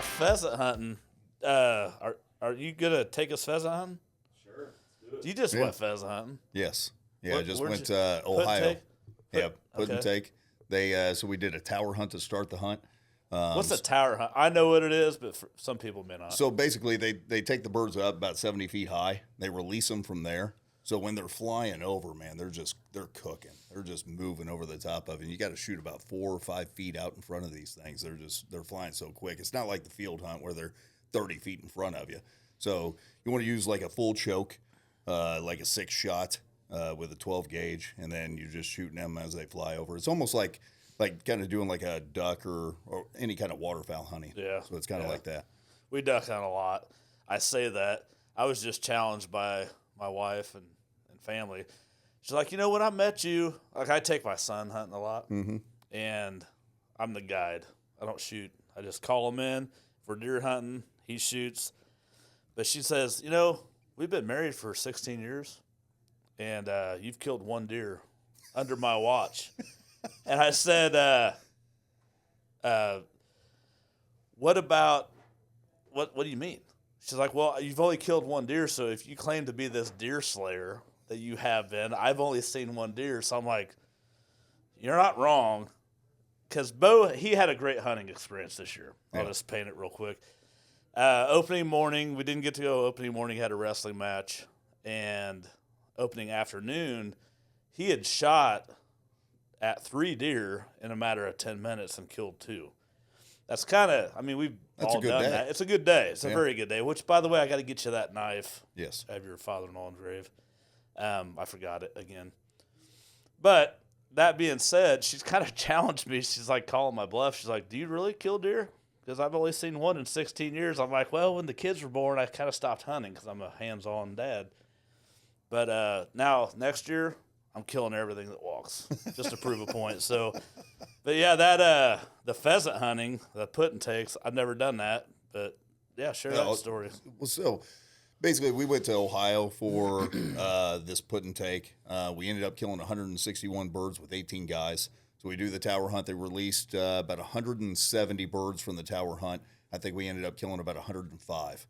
about pheasant hunting. Are you gonna take us pheasant hunting? Sure, let's do it. You just Yeah. went pheasant hunting. Yes. Yeah, I just Where'd went you- to Put and Ohio. take? Yeah, put and okay. take. They so we did a tower hunt to start the hunt. What's a tower hunt? I know what it is, but for some people may not. So basically, they take the birds up about 70 feet high. They release them from there. So when they're flying over, man, they're cooking. They're just moving over the top of it. And you got to shoot about 4 or 5 feet out in front of these things. They're flying so quick. It's not like the field hunt where they're 30 feet in front of you. So you want to use like a full choke, like a 6-shot with a 12 gauge, and then you're just shooting them as they fly over. It's almost like kind of doing like a duck or any kind of waterfowl hunting. Yeah. So it's kind of like that. We duck hunt a lot. I say that. I was just challenged by my wife and family. She's like, when I met you, like I take my son hunting a lot, and I'm the guide. I don't shoot. I just call him in. If we're deer hunting, he shoots. But she says, we've been married for 16 years, and you've killed one deer under my watch. And I said, what do you mean? She's like, well, you've only killed one deer, so if you claim to be this deer slayer that you have been, I've only seen one deer. So I'm like, you're not wrong. Because Bo, he had a great hunting experience this year. I'll just paint it real quick. Opening morning, we didn't get to go opening morning, had a wrestling match. And opening afternoon, he had shot at 3 deer in a matter of 10 minutes and killed 2. That's kind of, we've That's all a good done day. that. It's a good day. It's a Yeah. very good day, which, by the way, I got to get you that knife. Yes. Have your father-in-law engraved. I forgot it again. But that being said, she's kind of challenged me. She's like calling my bluff. She's like, do you really kill deer? Because I've only seen one in 16 years. I'm like, well, when the kids were born, I kind of stopped hunting because I'm a hands-on dad. But now, next year, I'm killing everything that walks just to prove a point. So, but yeah, that the pheasant hunting, the put and takes, I've never done that. But yeah, share that story. Well, so basically, we went to Ohio for this put and take. We ended up killing 161 birds with 18 guys. So we do the tower hunt. They released about 170 birds from the tower hunt. I think we ended up killing about 105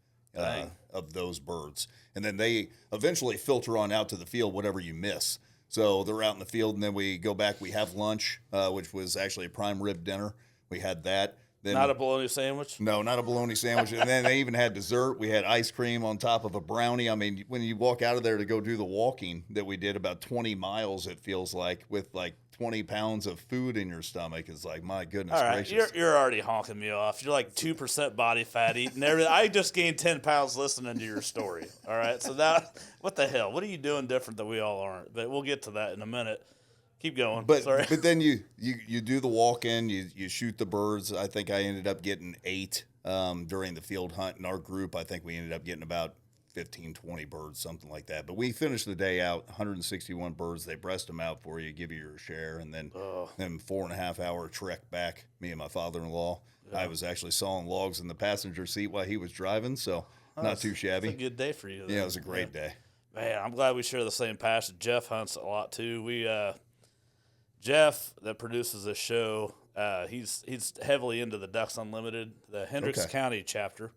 of those birds. And then they eventually filter on out to the field, whatever you miss. So they're out in the field, and then we go back. We have lunch, which was actually a prime rib dinner. We had that. Then, Not a bologna sandwich? no, not a bologna sandwich. And then they even had dessert. We had ice cream on top of a brownie. I mean, when you walk out of there to go do the walking that we did about 20 miles, it feels like, with like 20 pounds of food in your stomach, is like, my goodness All right, gracious. you're already honking me off. You're like 2% body fat eating everything. I just gained 10 pounds listening to your story. All right, so that, what the hell? What are you doing different that we all aren't? But we'll get to that in a minute. Keep going. But Sorry. but then you do the walk in, you shoot the birds. I think I ended up getting 8 during the field hunt in our group. I think we ended up getting about 15, 20 birds, something like that. But we finished the day out, 161 birds. They breast them out for you, give you your share, and then 4.5 hour trek back. Me and my father-in-law. Yeah. I was actually sawing logs in the passenger seat while he was driving, so not too shabby. It's a good day for you. Then. Yeah, it was a great day. Man, I'm glad we share the same passion. Jeff hunts a lot too. Jeff, that produces this show, he's heavily into the Ducks Unlimited, the Hendricks County chapter.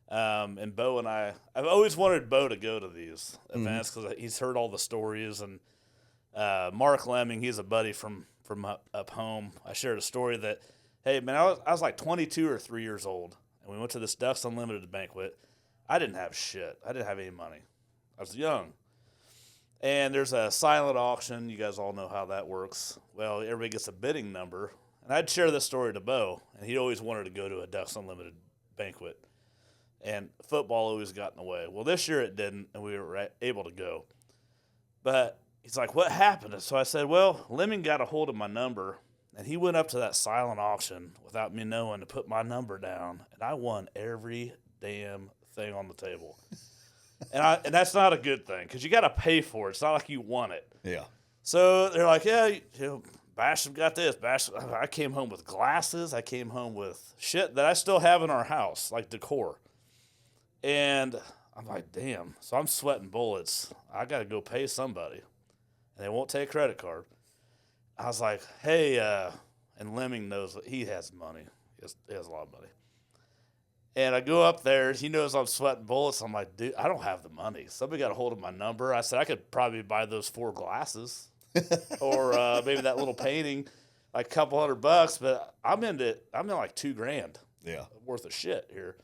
And Bo and I've always wanted Bo to go to these events because he's heard all the stories. And Mark Lemming, he's a buddy from up home. I shared a story that, hey, man, I was like 22 or 3 years old, and we went to this Ducks Unlimited banquet. I didn't have shit. I didn't have any money. I was young. And there's a silent auction. You guys all know how that works. Well, everybody gets a bidding number. And I'd share this story to Bo, and he always wanted to go to a Ducks Unlimited banquet. And football always got in the way. Well, this year it didn't, and we were able to go. But he's like, what happened? And so I said, well, Lemming got a hold of my number, and he went up to that silent auction without me knowing to put my number down, and I won every damn thing on the table. And that's not a good thing because you got to pay for it. It's not like you want it. Yeah. So they're like, yeah, Basham got this. I came home with glasses. I came home with shit that I still have in our house, like decor. And I'm like, damn. So I'm sweating bullets. I got to go pay somebody. And they won't take a credit card. I was like, hey, and Lemming knows that he has money. He has a lot of money. And I go up there. He knows I'm sweating bullets. I'm like, dude, I don't have the money. Somebody got a hold of my number. I said, I could probably buy those 4 glasses or maybe that little painting, like a couple $100, but I'm in like $2,000 worth of shit here.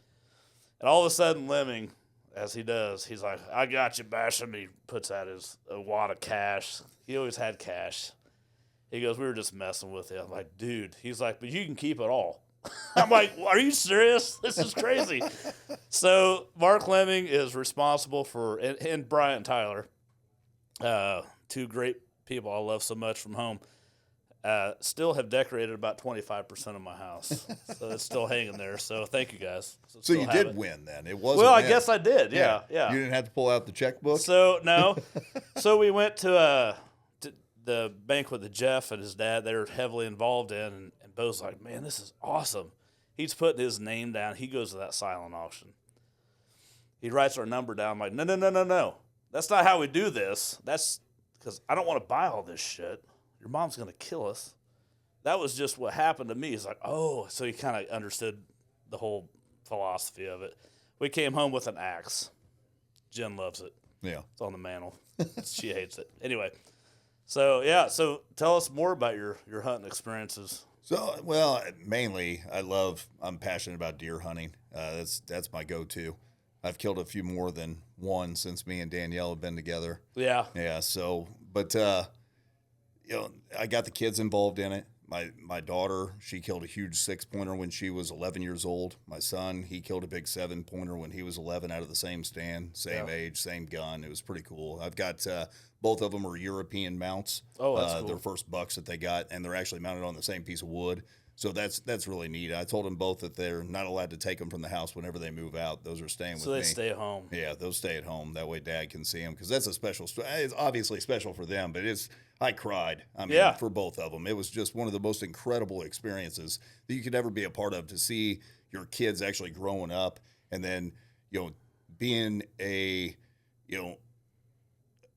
And all of a sudden, Lemming, as he does, he's like, I got you, Bash. And he puts out a wad of cash. He always had cash. He goes, we were just messing with you. I'm like, dude. He's like, but you can keep it all. I'm like, are you serious? This is crazy. So Mark Lemming is responsible for, and Bryant Tyler, 2 great people I love so much from home, still have decorated about 25% of my house. So it's still hanging there. So thank you guys. So you did win then. It was well, I guess I did. Yeah. You didn't have to pull out the checkbook? So, no. So we went to the banquet that Jeff and his dad, they were heavily involved in, and Bo's like, man, this is awesome. He's putting his name down. He goes to that silent auction. He writes our number down. I'm like, no. That's not how we do this. That's because I don't want to buy all this shit. Your mom's going to kill us. That was just what happened to me. He's like, oh. So he kind of understood the whole philosophy of it. We came home with an axe. Jen loves it. Yeah. It's on the mantle. She hates it. Anyway. So tell us more about your hunting experiences. So, well, mainly I'm passionate about deer hunting. That's my go-to. I've killed a few more than one since me and Danielle have been together. Yeah. Yeah. So, but, I got the kids involved in it. My daughter, she killed a huge 6-pointer when she was 11 years old. My son, he killed a big 7-pointer when he was 11 out of the same stand, same age, same gun. It was pretty cool. I've got both of them are European mounts. Oh, that's cool. Their first bucks that they got, and they're actually mounted on the same piece of wood. So that's really neat. I told them both that they're not allowed to take them from the house whenever they move out. Those are staying with me. So they stay at home. Yeah, those stay at home. That way Dad can see them because that's a special. It's obviously special for them, but I cried. I mean, for both of them. It was just one of the most incredible experiences that you could ever be a part of, to see your kids actually growing up and then, being a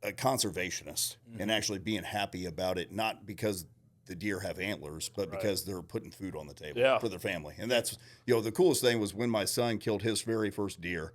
conservationist and actually being happy about it, not because the deer have antlers, but because they're putting food on the table for their family. And that's, the coolest thing was when my son killed his very first deer.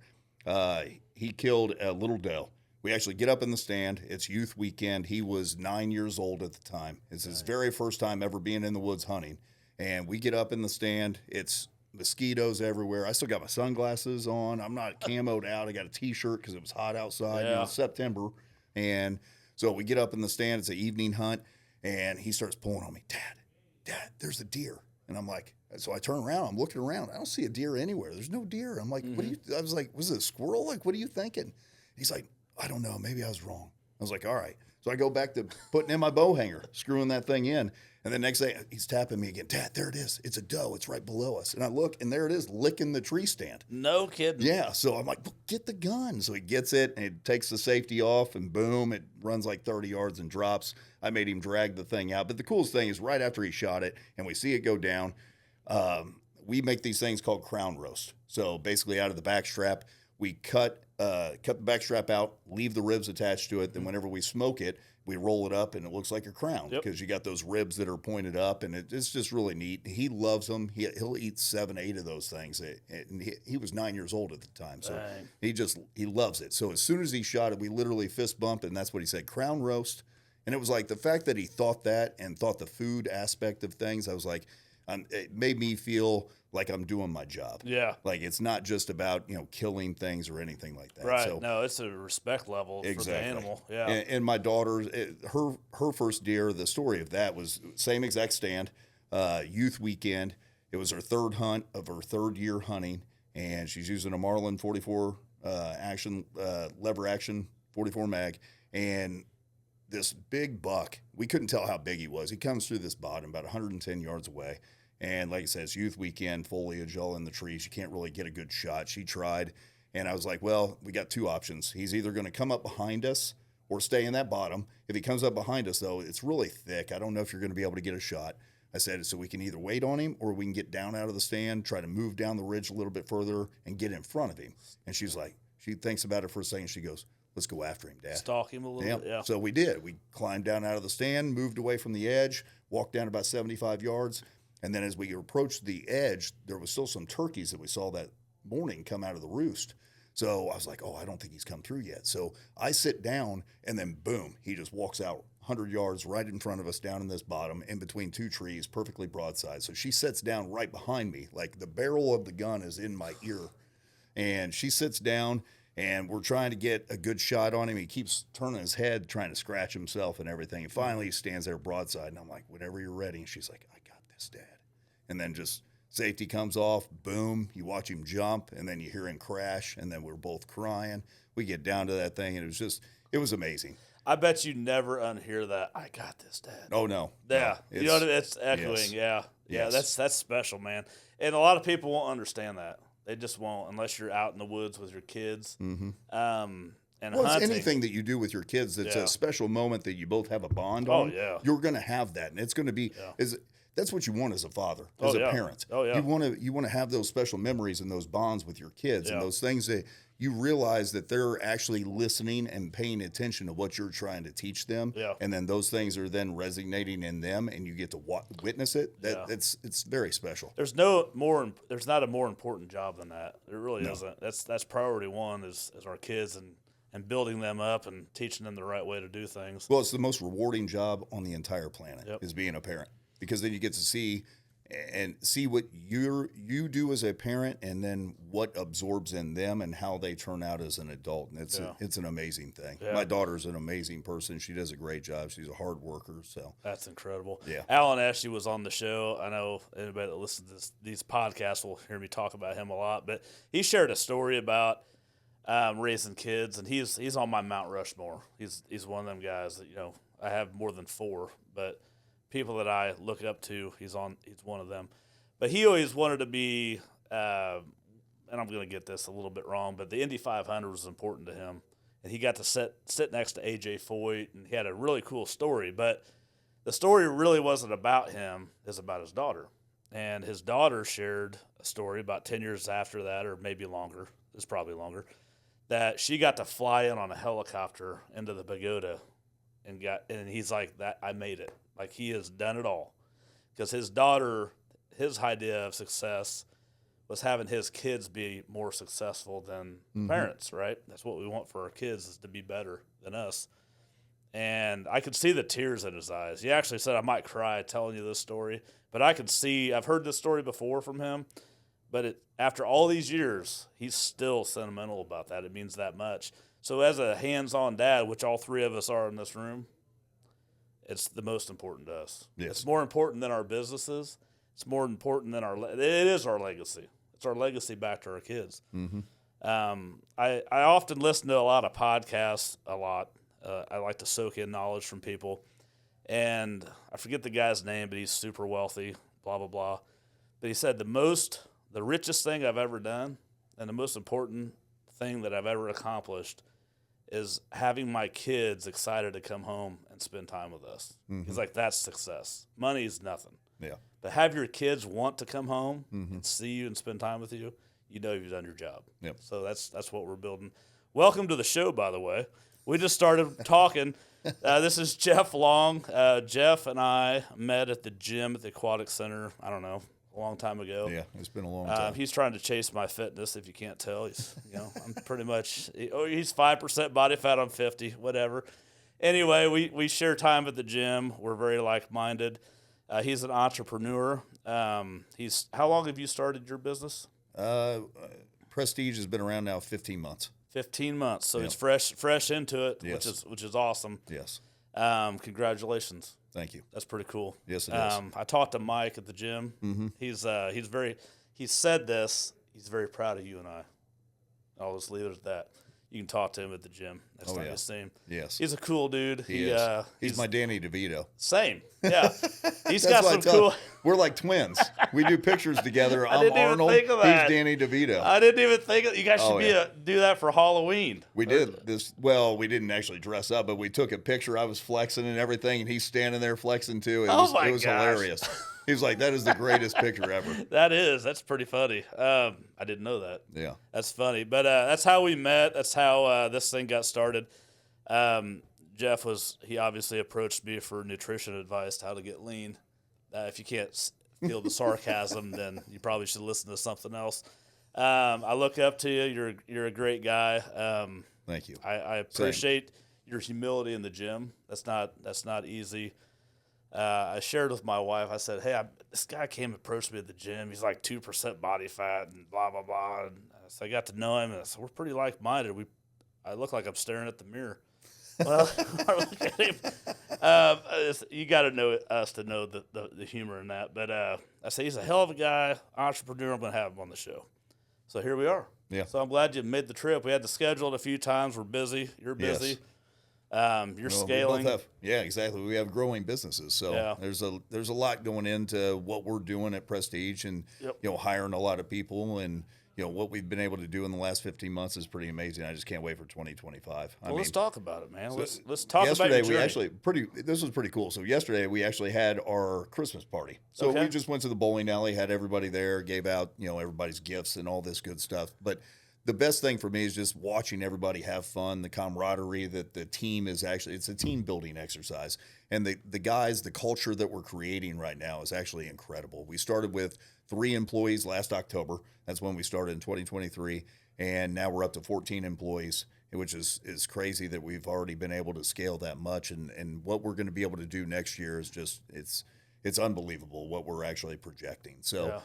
He killed a little doe. We actually get up in the stand. It's youth weekend. He was 9 years old at the time. It's his very first time ever being in the woods hunting. And we get up in the stand. It's mosquitoes everywhere. I still got my sunglasses on. I'm not camoed out. I got a T-shirt because it was hot outside. It's September. And so we get up in the stand. It's an evening hunt. And he starts pulling on me. Dad, there's a deer. And I'm like, so I turn around. I'm looking around. I don't see a deer anywhere. There's no deer. I'm like, I was like, was it a squirrel? Like, what are you thinking? He's like, I don't know. Maybe I was wrong. I was like, all right. So I go back to putting in my bow hanger, screwing that thing in. And the next day, he's tapping me again. Dad, there it is. It's a doe. It's right below us. And I look, and there it is, licking the tree stand. No kidding. Yeah. So I'm like, get the gun. So he gets it, and it takes the safety off, and boom, it runs like 30 yards and drops. I made him drag the thing out. But the coolest thing is right after he shot it, and we see it go down, we make these things called crown roast. So basically out of the back strap, we cut the back strap out, leave the ribs attached to it. Then whenever we smoke it, we roll it up, and it looks like a crown because you got those ribs that are pointed up, and it's just really neat. He loves them. He'll eat 7, 8 of those things. And he was 9 years old at the time, so he loves it. So as soon as he shot it, we literally fist bumped, and that's what he said, crown roast. And it was like the fact that he thought that and thought the food aspect of things, I was like, it made me feel like I'm doing my job. Yeah. Like it's not just about, killing things or anything like that. Right. So, no, it's a respect level for the animal. Yeah. And my daughter, her first deer, the story of that was same exact stand, youth weekend. It was her third hunt of her third year hunting, and she's using a Marlin 44 lever action 44 mag, and this big buck, we couldn't tell how big he was. He comes through this bottom about 110 yards away. And like I said, it's youth weekend, foliage all in the trees. You can't really get a good shot. She tried. And I was like, well, we got 2 options. He's either going to come up behind us or stay in that bottom. If he comes up behind us, though, it's really thick. I don't know if you're going to be able to get a shot. I said, so we can either wait on him or we can get down out of the stand, try to move down the ridge a little bit further and get in front of him. And she's like, she thinks about it for a second. She goes, let's go after him, Dad. Stalk him a little bit, yeah. So we did. We climbed down out of the stand, moved away from the edge, walked down about 75 yards. And then as we approached the edge, there was still some turkeys that we saw that morning come out of the roost. So I was like, oh, I don't think he's come through yet. So I sit down, and then boom, he just walks out 100 yards right in front of us down in this bottom in between two trees, perfectly broadside. So she sits down right behind me, like the barrel of the gun is in my ear. And she sits down, and we're trying to get a good shot on him. He keeps turning his head, trying to scratch himself and everything. And finally, he stands there broadside, and I'm like, whenever you're ready. And she's like, I got this, Dad. And then just safety comes off, boom, you watch him jump, and then you hear him crash, and then we're both crying. We get down to that thing, and it was amazing. I bet you never unhear that. I got this, Dad. Oh, no. Yeah. No, you know, it's echoing. yes. Yeah. Yeah, Yes. that's special, man. And a lot of people won't understand that. They just won't unless you're out in the woods with your kids. Mm-hmm. And Well, it's hunting. anything that you do with your kids that's Yeah. a special moment that you both have a bond Oh, on. yeah. You're going to have that, and it's going to be that's what you want as a father, as Oh, yeah. a parent. Oh, yeah. You want to have those special memories and those bonds with your kids, and Yeah. those things that you realize that they're actually listening and paying attention to what you're trying to teach them. Yeah. And then those things are then resonating in them, and you get to witness it. Yeah. It's very special. There's not a more important job than that. It really isn't. That's priority one is our kids and building them up and teaching them the right way to do things. Well, it's the most rewarding job on the entire planet Yep. is being a parent, because then you get to see what you do as a parent, and then what absorbs in them and how they turn out as an adult. And it's an amazing thing. Yeah. My daughter's an amazing person. She does a great job. She's a hard worker. So That's incredible. Yeah. Alan Ashley was on the show. I know anybody that listens to these podcasts will hear me talk about him a lot, but he shared a story about raising kids, and he's on my Mount Rushmore. He's one of them guys that, I have more than 4, but people that I look up to, he's one of them. But he always wanted to be, and I'm going to get this a little bit wrong, but the Indy 500 was important to him. And he got to sit next to A.J. Foyt, and he had a really cool story. But the story really wasn't about him. It's about his daughter. And his daughter shared a story about 10 years after that, or maybe longer, it's probably longer, that she got to fly in on a helicopter into the pagoda, and he's like, that I made it. Like, he has done it all. Because his daughter, his idea of success was having his kids be more successful than parents, right? That's what we want for our kids, is to be better than us. And I could see the tears in his eyes. He actually said, I might cry telling you this story. But I could see, I've heard this story before from him, but after all these years, he's still sentimental about that. It means that much. So as a hands-on dad, which all 3 of us are in this room, it's the most important to us. Yes. It's more important than our businesses. It's more important than it is our legacy. It's our legacy back to our kids. Mm-hmm. I often listen to a lot of podcasts, I like to soak in knowledge from people. And I forget the guy's name, but he's super wealthy, blah, blah, blah. But he said the richest thing I've ever done and the most important thing that I've ever accomplished is having my kids excited to come home and spend time with us. Mm-hmm. He's like, that's success. Money is nothing. yeah. But have your kids want to come home and see you and spend time with you, you've done your job. Yep. So that's what we're building. Welcome to the show, by the way. We just started talking. This is Jeff Long. Jeff and I met at the gym at the Aquatic Center, I don't know, a long time ago. Yeah, it's been a long time. He's trying to chase my fitness, if you can't tell. He's, I'm pretty much, he's 5% body fat, I'm 50, whatever. Anyway, we share time at the gym. We're very like-minded. He's an entrepreneur. How long have you started your business? Prestige has been around now 15 months. 15 months. So Yeah. he's fresh into it, Yes. which is awesome. Yes. Congratulations. Thank you. That's pretty cool. Yes, it is. I talked to Mike at the gym. Mm-hmm. He said this. He's very proud of you and I. I'll just leave it at that. You can talk to him at the gym next time you see him. Yes. He's a cool dude. He is. He's my Danny DeVito. Same. Yeah. He's That's got what I some tell cool. him. We're like twins. We do pictures together. I'm didn't even Arnold. think of that. He's Danny DeVito. I didn't even think you guys should yeah. do that for Halloween. We did this. Well, we didn't actually dress up, but we took a picture. I was flexing and everything, and he's standing there flexing too. It was gosh. hilarious. He was like, "That is the greatest picture ever." That's pretty funny. I didn't know that. Yeah. That's funny. But that's how we met. That's how this thing got started. Jeff he obviously approached me for nutrition advice, how to get lean. If you can't feel the sarcasm, then you probably should listen to something else. I look up to you. You're a great guy. Thank you. I appreciate your humility in the gym. That's not easy. I shared with my wife. I said, "Hey, this guy came and approached me at the gym. He's like 2% body fat and blah blah blah." And so I got to know him, and I said, "We're pretty like minded. I look like I'm staring at the mirror." Well, I look at him. You got to know us to know the humor in that. But I say he's a hell of a guy, entrepreneur. I'm going to have him on the show. So here we are. Yeah. So I'm glad you made the trip. We had to schedule it a few times. We're busy. You're busy. Yes. You're scaling. Yeah, exactly. We have growing businesses, so there's a lot going into what we're doing at Prestige, and hiring a lot of people, and what we've been able to do in the last 15 months is pretty amazing. I just can't wait for 2025. Well, let's talk about it, man. Let's talk about it. Yesterday, this was pretty cool. So yesterday we actually had our Christmas party. So we just went to the bowling alley, had everybody there, gave out, everybody's gifts and all this good stuff. But the best thing for me is just watching everybody have fun, the camaraderie that the team is actually, it's a team building exercise. And the guys, the culture that we're creating right now is actually incredible. We started with 3 employees last October. That's when we started in 2023. And now we're up to 14 employees, which is crazy that we've already been able to scale that much. And what we're going to be able to do next year is just, it's unbelievable what we're actually projecting. So,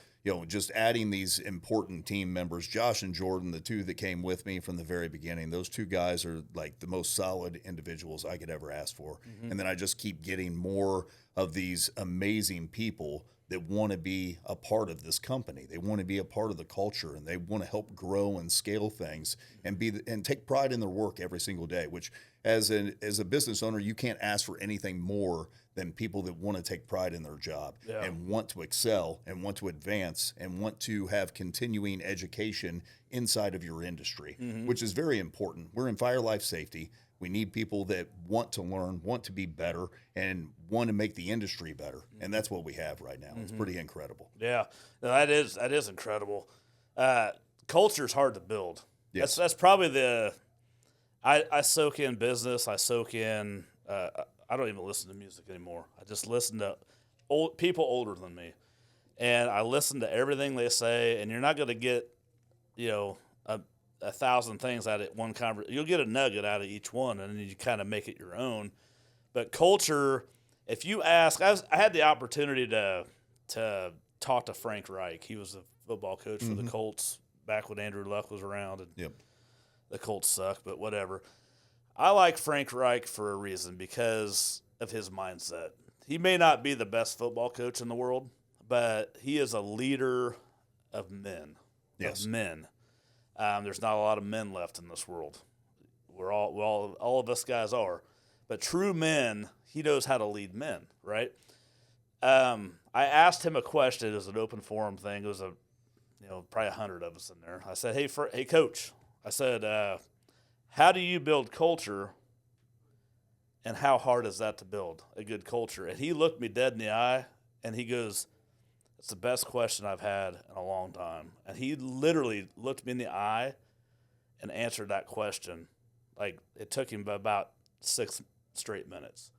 just adding these important team members, Josh and Jordan, the 2 that came with me from the very beginning, those 2 guys are like the most solid individuals I could ever ask for. Mm-hmm. And then I just keep getting more of these amazing people that want to be a part of this company. They want to be a part of the culture, and they want to help grow and scale things and and take pride in their work every single day, which as a business owner, you can't ask for anything more than people that want to take pride in their job and want to excel and want to advance and want to have continuing education inside of your industry, which is very important. We're in fire life safety. We need people that want to learn, want to be better, and want to make the industry better. And that's what we have right now. It's pretty incredible. Yeah, that is incredible. Culture is hard to build. Yes. That's probably I soak in business. I soak in I don't even listen to music anymore. I just listen to people older than me. And I listen to everything they say, and you're not going to get, 1,000 things out of one conversation. You'll get a nugget out of each one, and then you kind of make it your own. But culture, if you ask, I had the opportunity to talk to Frank Reich. He was a football coach for the Colts back when Andrew Luck was around, and the Colts suck, but whatever. I like Frank Reich for a reason, because of his mindset. He may not be the best football coach in the world, but he is a leader of men. Yes. Of men. There's not a lot of men left in this world. All of us guys are. But true men, he knows how to lead men, right? I asked him a question. It was an open forum thing. It was probably 100 of us in there. I said, hey, coach. I said, how do you build culture, and how hard is that to build a good culture? And he looked me dead in the eye, and he goes, it's the best question I've had in a long time. And he literally looked me in the eye and answered that question. Like, it took him about 6 straight minutes.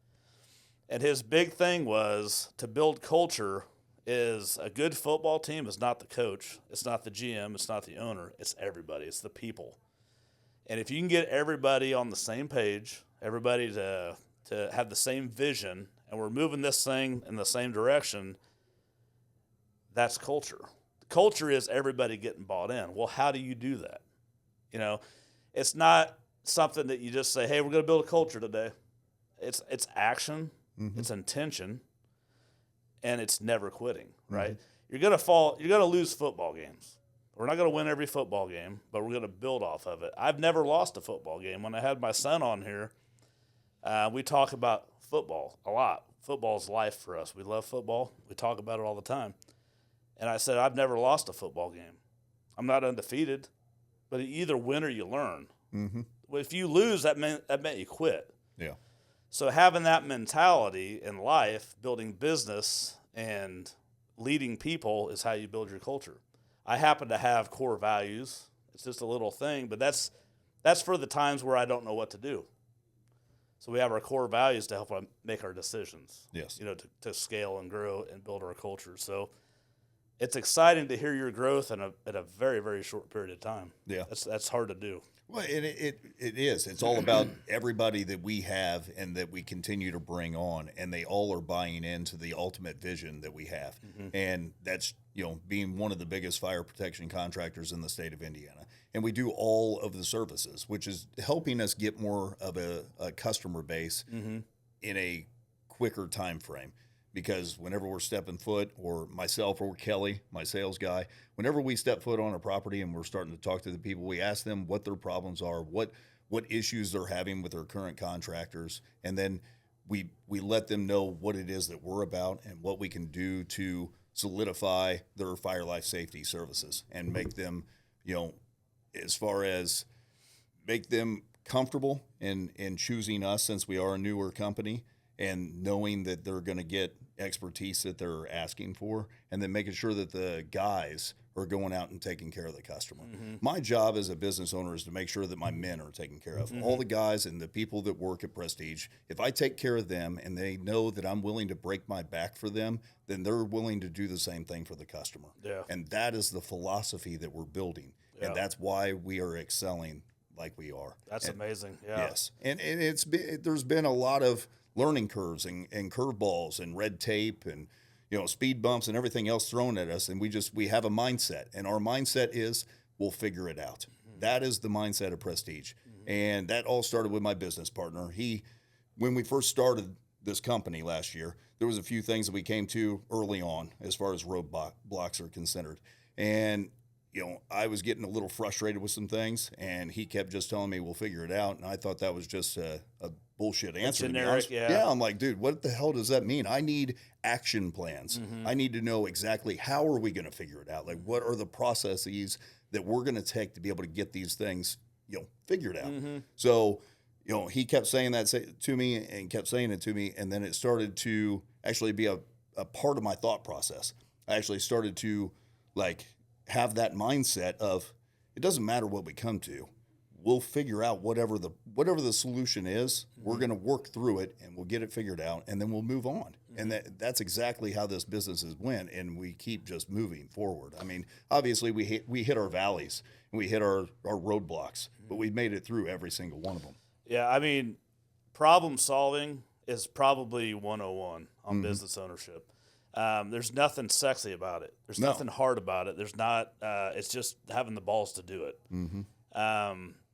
And his big thing was, to build culture is, a good football team is not the coach, it's not the GM, it's not the owner, it's everybody, it's the people. And if you can get everybody on the same page, everybody to have the same vision, and we're moving this thing in the same direction, that's culture. Culture is everybody getting bought in. Well, how do you do that? It's not something that you just say, hey, we're going to build a culture today. It's action, it's intention, and it's never quitting, right? You're going to lose football games. We're not going to win every football game, but we're going to build off of it. I've never lost a football game. When I had my son on here, we talk about football a lot. Football's life for us. We love football. We talk about it all the time. And I said, I've never lost a football game. I'm not undefeated, but you either win or you learn. Well, if you lose, that meant you quit. Yeah. So having that mentality in life, building business and leading people, is how you build your culture. I happen to have core values. It's just a little thing, but that's for the times where I don't know what to do. So we have our core values to help make our decisions. Yes. To scale and grow and build our culture. So it's exciting to hear your growth in a very, very short period of time. Yeah. That's hard to do. Well, it is. It's all about everybody that we have and that we continue to bring on, and they all are buying into the ultimate vision that we have. And that's, being one of the biggest fire protection contractors in the state of Indiana. And we do all of the services, which is helping us get more of a customer base in a quicker time frame. Because whenever we're stepping foot, or myself or Kelly, my sales guy, whenever we step foot on a property and we're starting to talk to the people, we ask them what their problems are, what issues they're having with their current contractors, and then we let them know what it is that we're about and what we can do to solidify their fire life safety services and make them, as far as make them comfortable in choosing us, since we are a newer company, and knowing that they're going to get expertise that they're asking for, and then making sure that the guys are going out and taking care of the customer. My job as a business owner is to make sure that my men are taken care of. All the guys and the people that work at Prestige, if I take care of them and they know that I'm willing to break my back for them, then they're willing to do the same thing for the customer. Yeah. And that is the philosophy that we're building. Yeah. And that's why we are excelling like we are. That's amazing. Yeah. Yes. And there's been a lot of learning curves and curveballs and red tape and speed bumps and everything else thrown at us, and we have a mindset, and our mindset is we'll figure it out. That is the mindset of Prestige. And that all started with my business partner. When we first started this company last year, there was a few things that we came to early on as far as roadblocks are considered, and I was getting a little frustrated with some things, and he kept just telling me we'll figure it out, and I thought that was just a bullshit answer. Generic, yeah. I'm like, dude, what the hell does that mean? I need action plans. I need to know exactly how are we going to figure it out? Like, what are the processes that we're going to take to be able to get these things, figured out? So, he kept saying that to me and kept saying it to me, and then it started to actually be a part of my thought process. I actually started to have that mindset of it doesn't matter what we come to. We'll figure out whatever the solution is. We're going to work through it, and we'll get it figured out, and then we'll move on. And that's exactly how this business has went, and we keep just moving forward. I mean, obviously we hit our valleys and we hit our roadblocks, but we made it through every single one of them. Yeah, I mean, problem solving is probably 101 on business ownership. There's nothing sexy about it. There's nothing hard about it. There's not. It's just having the balls to do it.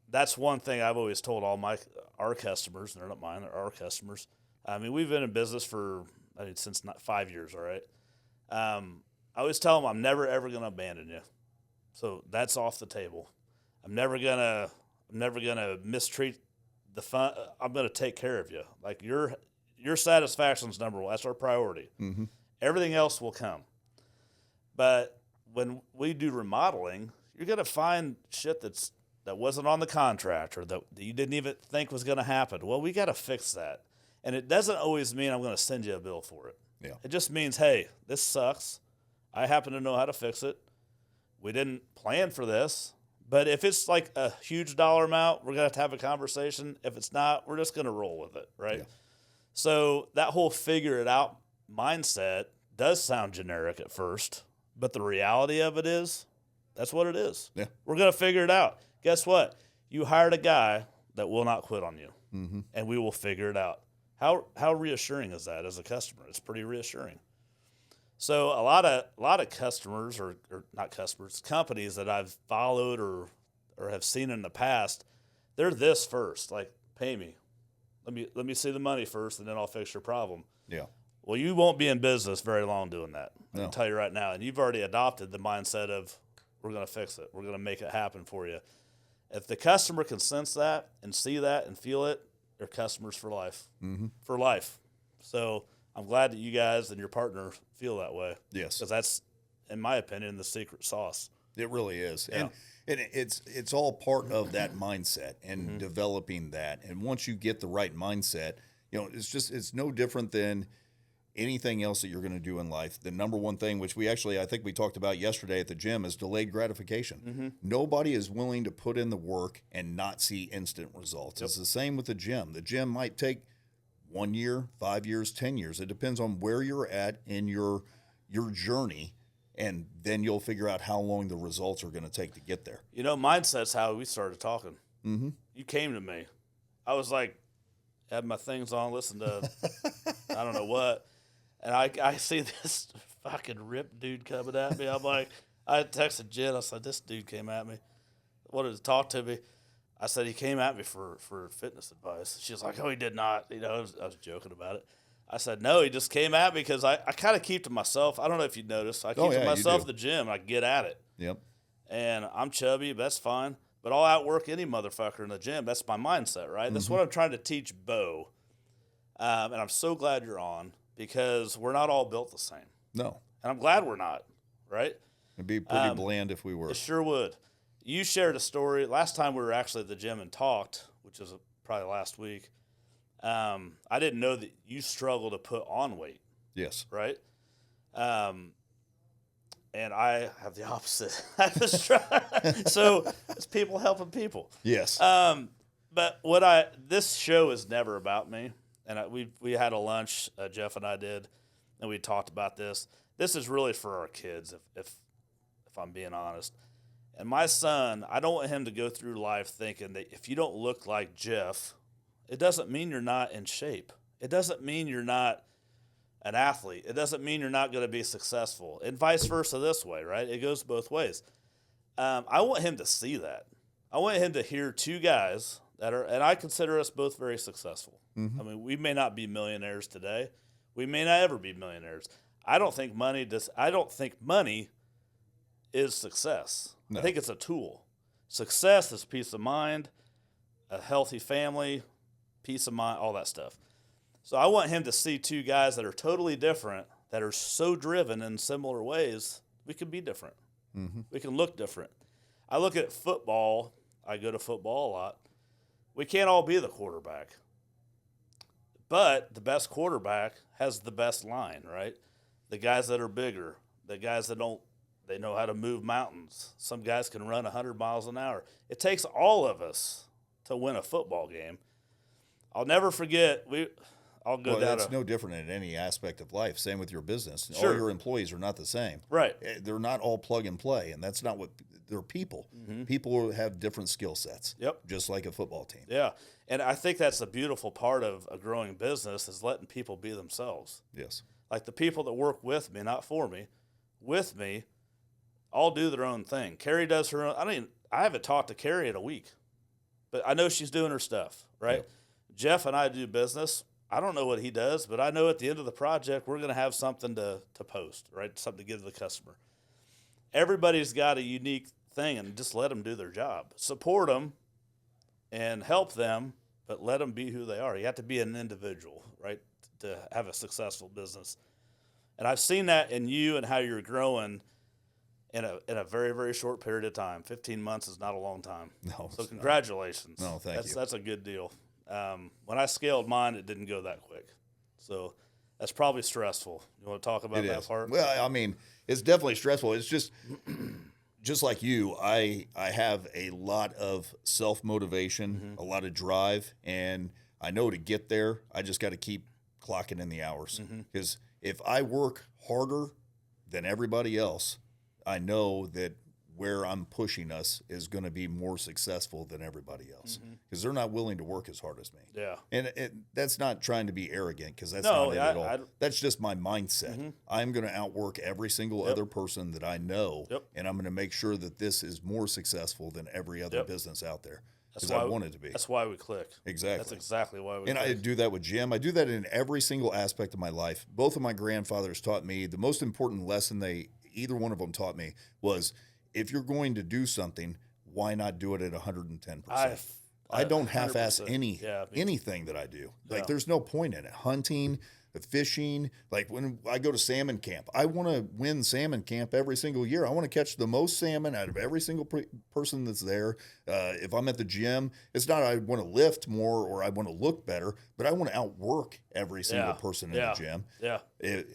That's one thing I've always told all our customers. They're not mine. They're our customers. I mean, we've been in business since 5 years. All right. I always tell them I'm never ever going to abandon you. So that's off the table. I'm never gonna mistreat the fun. I'm gonna take care of you. Like your satisfaction's number one. That's our priority. Everything else will come. But when we do remodeling, you're going to find shit that wasn't on the contract or that you didn't even think was going to happen. Well, we got to fix that. And it doesn't always mean I'm going to send you a bill for it. Yeah. It just means, hey, this sucks. I happen to know how to fix it. We didn't plan for this. But if it's like a huge dollar amount, we're going to have a conversation. If it's not, we're just going to roll with it, right? Yeah. So that whole figure it out mindset does sound generic at first, but the reality of it is that's what it is. Yeah. We're going to figure it out. Guess what? You hired a guy that will not quit on you, and we will figure it out. How reassuring is that as a customer? It's pretty reassuring. So a lot of customers or not customers, companies that I've followed or have seen in the past, they're this first, like pay me. Let me see the money first, and then I'll fix your problem. Yeah. Well, you won't be in business very long doing that. I No. can tell you right now. And you've already adopted the mindset of we're going to fix it. We're going to make it happen for you. If the customer can sense that and see that and feel it, they're customers for life. For life. So I'm glad that you guys and your partner feel that way. Yes. Because that's, in my opinion, the secret sauce. It really is. Yeah. And it's all part of that mindset and developing that. And once you get the right mindset, it's no different than anything else that you're going to do in life. The number one thing, which I think we talked about yesterday at the gym, is delayed gratification. Nobody is willing to put in the work and not see instant results. It's the same with the gym. The gym might take 1 year, 5 years, 10 years. It depends on where you're at in your journey and then you'll figure out how long the results are going to take to get there. You know, mindset's how we started talking. Mm-hmm. You came to me. I was like, had my things on, listened to I don't know what, and I see this fucking ripped dude coming at me. I'm like, I texted Jen. I said, this dude came at me, wanted to talk to me. I said, he came at me for fitness advice. She was like, oh, he did not. You know, I was joking about it. I said, no, he just came at me because I kind of keep to myself. I don't know if you noticed. I keep to myself at the gym. I get at it. Yep. And I'm chubby, but that's fine. But I'll outwork any motherfucker in the gym. That's my mindset, right? Mm-hmm. That's what I'm trying to teach Bo. And I'm so glad you're on because we're not all built the same. No. And I'm glad we're not, right? It'd be pretty bland if we were. It sure would. You shared a story. Last time we were actually at the gym and talked, which was probably last week, I didn't know that you struggle to put on weight. Yes. Right? And I have the opposite. I have to struggle. So it's people helping people. Yes. But this show is never about me. And we had a lunch, Jeff and I did, and we talked about this. This is really for our kids, if I'm being honest. And my son, I don't want him to go through life thinking that if you don't look like Jeff, it doesn't mean you're not in shape. It doesn't mean you're not an athlete. It doesn't mean you're not going to be successful. And vice versa this way, right? It goes both ways. I want him to see that. I want him to hear two guys that are, and I consider us both very successful. Mm-hmm. I mean, we may not be millionaires today. We may not ever be millionaires. I don't think money is success. No. I think it's a tool. Success is peace of mind, a healthy family, peace of mind, all that stuff. So I want him to see two guys that are totally different, that are so driven in similar ways. We can be different. Mm-hmm. We can look different. I look at football. I go to football a lot. We can't all be the quarterback. But the best quarterback has the best line, right? The guys that are bigger, the guys that they know how to move mountains. Some guys can run 100 miles an hour. It takes all of us to win a football game. I'll never forget, that's no different in any aspect of life. Same with your business. Sure. All your employees are not the same. Right. They're not all plug and play, and that's not what they're people. Mm-hmm. People have different skill sets. Yep. Just like a football team. Yeah. And I think that's the beautiful part of a growing business is letting people be themselves. Yes. Like the people that work with me, not for me, with me, all do their own thing. Carrie does her own. I haven't talked to Carrie in a week, but I know she's doing her stuff, right? Yep. Jeff and I do business. I don't know what he does, but I know at the end of the project, we're going to have something to post, right? Something to give to the customer. Everybody's got a unique thing, and just let them do their job. Support them and help them, but let them be who they are. You have to be an individual, right, to have a successful business. And I've seen that in you and how you're growing in a very, very short period of time. 15 months is not a long time. No. So congratulations. No, thank you. That's a good deal. When I scaled mine, it didn't go that quick. So that's probably stressful. You want to talk about that part? Well, I mean, it's definitely stressful. It's just like you, I have a lot of self-motivation, a lot of drive, and I know to get there, I just got to keep clocking in the hours. Because if I work harder than everybody else, I know that where I'm pushing us is going to be more successful than everybody else because they're not willing to work as hard as me. Yeah. And that's not trying to be arrogant because that's not it at all. That's just my mindset. I'm going to outwork every single other person that I know, and I'm going to make sure that this is more successful than every other business out there because I want it to be. That's why we click. Exactly. That's exactly why we click. I do that with Jim. I do that in every single aspect of my life. Both of my grandfathers taught me the most important lesson either one of them taught me was – if you're going to do something, why not do it at 110%? I don't half-ass anything that I do. Like, there's no point in it. Hunting, fishing, like when I go to salmon camp, I want to win salmon camp every single year. I want to catch the most salmon out of every single person that's there. If I'm at the gym, it's not I want to lift more or I want to look better, but I want to outwork every single person in the gym. Yeah.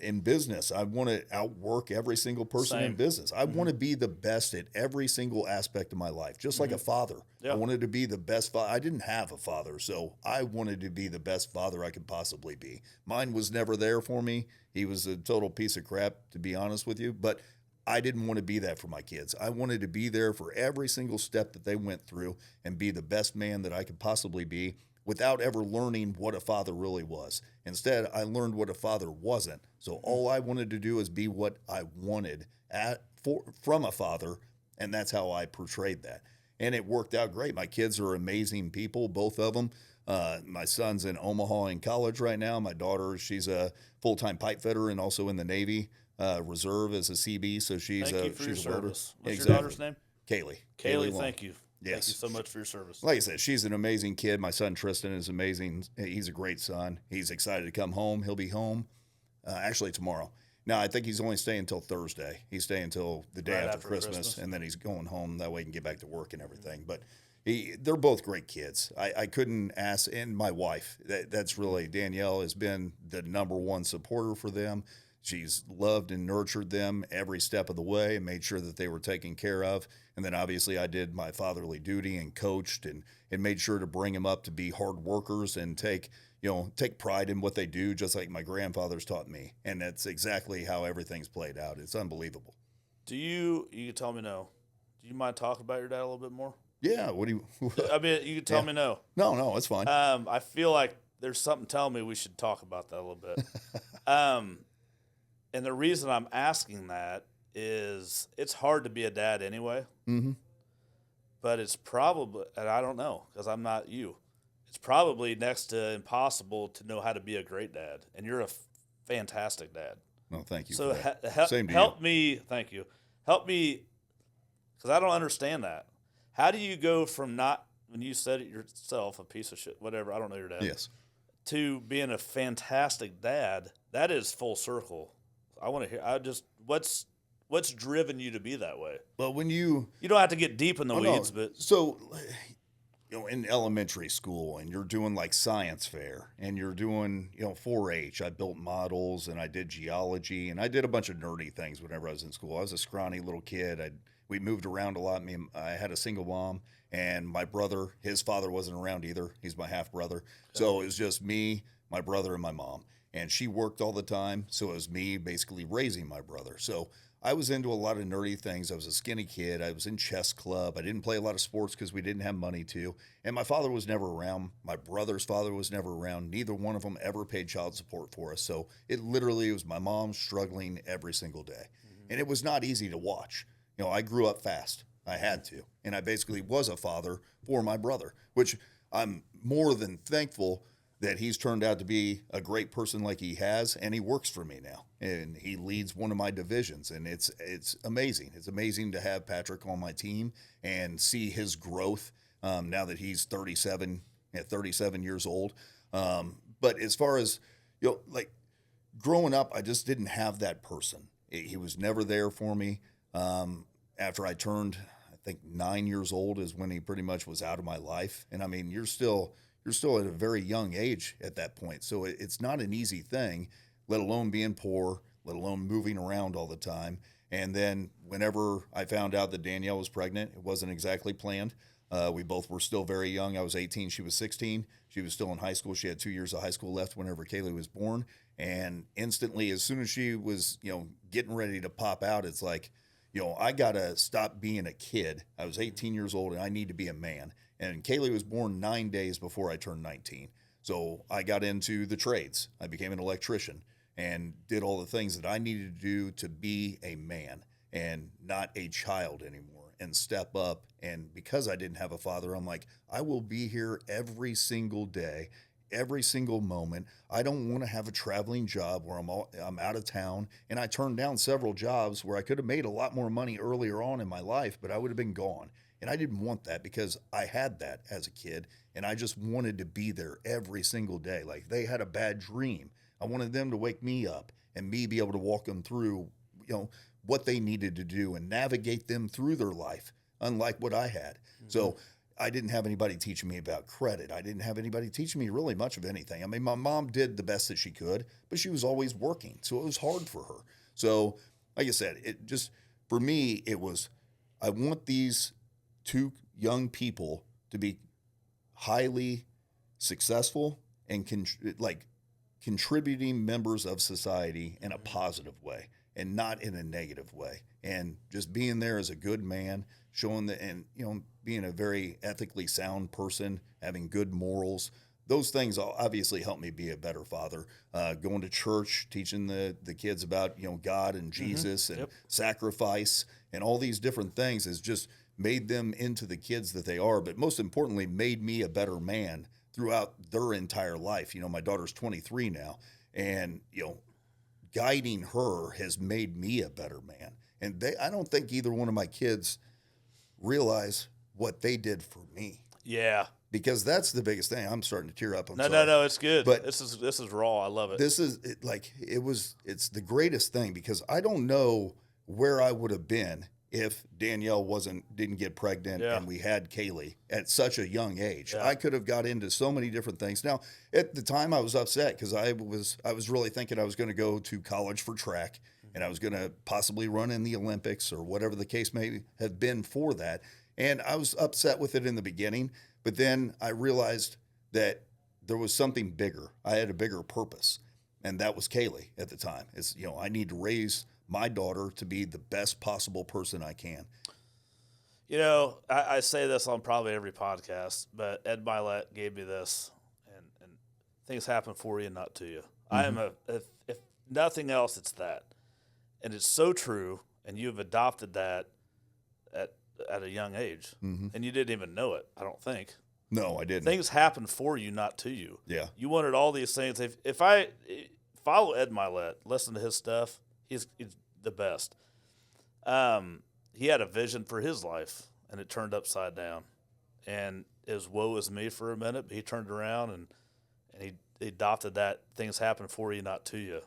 In business, I want to outwork every single person in business. I want to be the best at every single aspect of my life, just like a father. I wanted to be the best father. I didn't have a father, so I wanted to be the best father I could possibly be. Mine was never there for me. He was a total piece of crap, to be honest with you, but I didn't want to be that for my kids. I wanted to be there for every single step that they went through and be the best man that I could possibly be without ever learning what a father really was. Instead, I learned what a father wasn't. So all I wanted to do is be what I wanted from a father, and that's how I portrayed that. And it worked out great. My kids are amazing people, both of them. My son's in Omaha in college right now. My daughter, she's a full-time pipe fitter and also in the Navy Reserve as a CB. So she's Thank you for she's your a welder. service. What's Exactly. your daughter's name? Kaylee. Kaylee, Long. thank you. Yes. Thank you so much for your service. Like I said, she's an amazing kid. My son Tristan is amazing. He's a great son. He's excited to come home. He'll be home actually tomorrow. Now, I think he's only staying until Thursday. He's staying until the day after Christmas, and then he's going home. That way he can get back to work and everything. But they're both great kids. I couldn't ask, and my wife, that's really, Danielle has been the number one supporter for them. She's loved and nurtured them every step of the way and made sure that they were taken care of. And then obviously I did my fatherly duty and coached and made sure to bring them up to be hard workers and take pride in what they do, just like my grandfathers taught me. And that's exactly how everything's played out. It's unbelievable. You can tell me no. Do you mind talking about your dad a little bit more? Yeah. What do you? I mean, you can tell me no. No, it's fine. I feel like there's something telling me we should talk about that a little bit. And the reason I'm asking that is it's hard to be a dad anyway. Mm-hmm. But it's probably, and I don't know because I'm not you, it's probably next to impossible to know how to be a great dad. And you're a fantastic dad. No, thank you. So Same to help you. me, thank you. Help me, because I don't understand that. How do you go from not, when you said it yourself, a piece of shit, whatever, I don't know your dad, Yes. to being a fantastic dad? That is full circle. I want to hear. What's driven you to be that way? Well, when you don't have to get deep in the weeds, no. but So, in elementary school, and you're doing like science fair, and you're doing 4-H. I built models, and I did geology, and I did a bunch of nerdy things whenever I was in school. I was a scrawny little kid. We moved around a lot. I had a single mom, and my brother, his father wasn't around either. He's my half brother, so it was just me, my brother, and my mom. And she worked all the time, so it was me basically raising my brother. So I was into a lot of nerdy things. I was a skinny kid. I was in chess club. I didn't play a lot of sports because we didn't have money to. And my father was never around. My brother's father was never around. Neither one of them ever paid child support for us. So it literally was my mom struggling every single day. Mm-hmm. And it was not easy to watch. I grew up fast. I had to. And I basically was a father for my brother, which I'm more than thankful that he's turned out to be a great person like he has, and he works for me now, and he leads one of my divisions, and it's amazing. It's amazing to have Patrick on my team and see his growth now that he's 37 years old. But as far as, like growing up, I just didn't have that person. He was never there for me. After I turned, I think 9 years old is when he pretty much was out of my life. And I mean, you're still at a very young age at that point. So it's not an easy thing, let alone being poor, let alone moving around all the time. And then whenever I found out that Danielle was pregnant, it wasn't exactly planned. We both were still very young. I was 18, she was 16. She was still in high school. She had 2 years of high school left whenever Kaylee was born. And instantly, as soon as she was, getting ready to pop out, it's like, I got to stop being a kid. I was 18 years old and I need to be a man. And Kaylee was born 9 days before I turned 19. So I got into the trades. I became an electrician and did all the things that I needed to do to be a man and not a child anymore and step up. And because I didn't have a father, I'm like, I will be here every single day, every single moment. I don't want to have a traveling job where I'm out of town. And I turned down several jobs where I could have made a lot more money earlier on in my life, but I would have been gone. And I didn't want that because I had that as a kid, and I just wanted to be there every single day. Like they had a bad dream. I wanted them to wake me up and me be able to walk them through, what they needed to do and navigate them through their life, unlike what I had. Mm-hmm. So I didn't have anybody teaching me about credit. I didn't have anybody teaching me really much of anything. I mean, my mom did the best that she could, but she was always working. So it was hard for her. So like I said, it just, for me, it was, I want these two young people to be highly successful and contributing members of society in a positive way. and not in a negative way. And just being there as a good man, showing that, and being a very ethically sound person, having good morals. Those things obviously help me be a better father. Going to church, teaching the kids about God and Jesus and sacrifice and all these different things has just made them into the kids that they are. But most importantly, made me a better man throughout their entire life. My daughter's 23 now, and guiding her has made me a better man. And I don't think either one of my kids realize what they did for me. Yeah. Because that's the biggest thing. I'm starting to tear up. No, it's good. But this is raw. I love it. This is it's the greatest thing, because I don't know where I would have been if Danielle didn't get pregnant and we had Kaylee at such a young age. I could have got into so many different things. Now, at the time I was upset because I was really thinking I was going to go to college for track, and I was going to possibly run in the Olympics or whatever the case may have been for that. And I was upset with it in the beginning, but then I realized that there was something bigger. I had a bigger purpose, and that was Kaylee at the time. It's, I need to raise my daughter to be the best possible person I can. I say this on probably every podcast, but Ed Milet gave me this, and things happen for you, not to you. I am if nothing else, it's that. And it's so true, and you've adopted that at a young age, and you didn't even know it, I don't think. No, I didn't. Things happen for you, not to you. Yeah. You wanted all these things. If I follow Ed Milet, listen to his stuff, he's the best. He had a vision for his life, and it turned upside down. And it was woe is me for a minute, but he turned around and he adopted that things happen for you, not to you.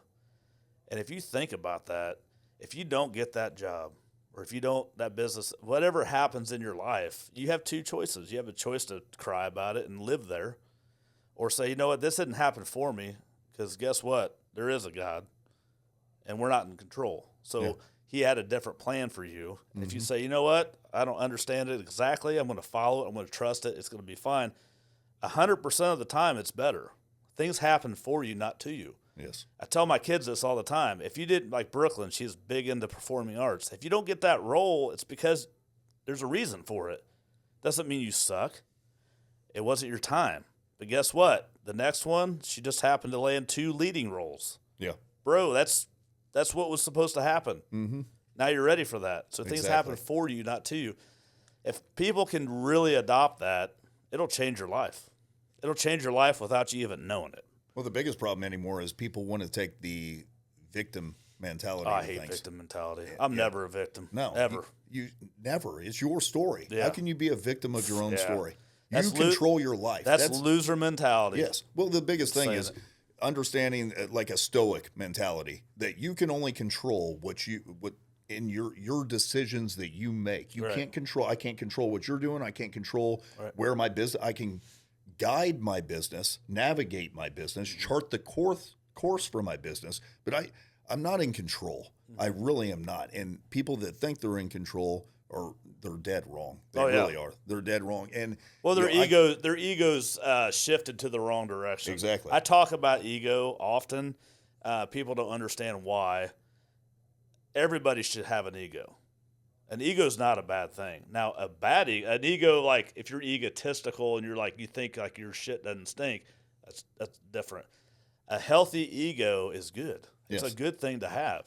And if you think about that, if you don't get that job, or if you don't, that business, whatever happens in your life, you have two choices. You have a choice to cry about it and live there, or say, you know what, this didn't happen for me, because guess what? There is a God, and we're not in control. So he had a different plan for you. And if you say, you know what, I don't understand it exactly, I'm going to follow it, I'm going to trust it, it's going to be fine, 100% of the time it's better. Things happen for you, not to you. Yes. I tell my kids this all the time. If you didn't, like Brooklyn, she's big into performing arts. If you don't get that role, it's because there's a reason for it. Doesn't mean you suck. It wasn't your time. But guess what? The next one, she just happened to land 2 leading roles. Yeah. Bro, that's what was supposed to happen. Mm-hmm. Now you're ready for that. So things happen for you, not to you. If people can really adopt that, it'll change your life. It'll change your life without you even knowing it. Well, the biggest problem anymore is people want to take the victim mentality. I hate victim mentality. I'm never a victim. No. Ever. You never. It's your story. Yeah. How can you be a victim of your own story? That's you control your life. That's loser mentality. Yes. Well, the biggest thing is understanding like a stoic mentality, that you can only control what in your decisions that you make. You can't control. I can't control what you're doing. I can't control where my business. I can guide my business, navigate my business, chart the course for my business, but I'm not in control. I really am not. And people that think they're in control they're dead wrong. They really are. They're dead wrong. And their egos shifted to the wrong direction. Exactly. I talk about ego often. People don't understand why. Everybody should have an ego. An ego is not a bad thing. Now, an ego, like if you're egotistical and you think like your shit doesn't stink, that's different. A healthy ego is good. It's a good thing to have.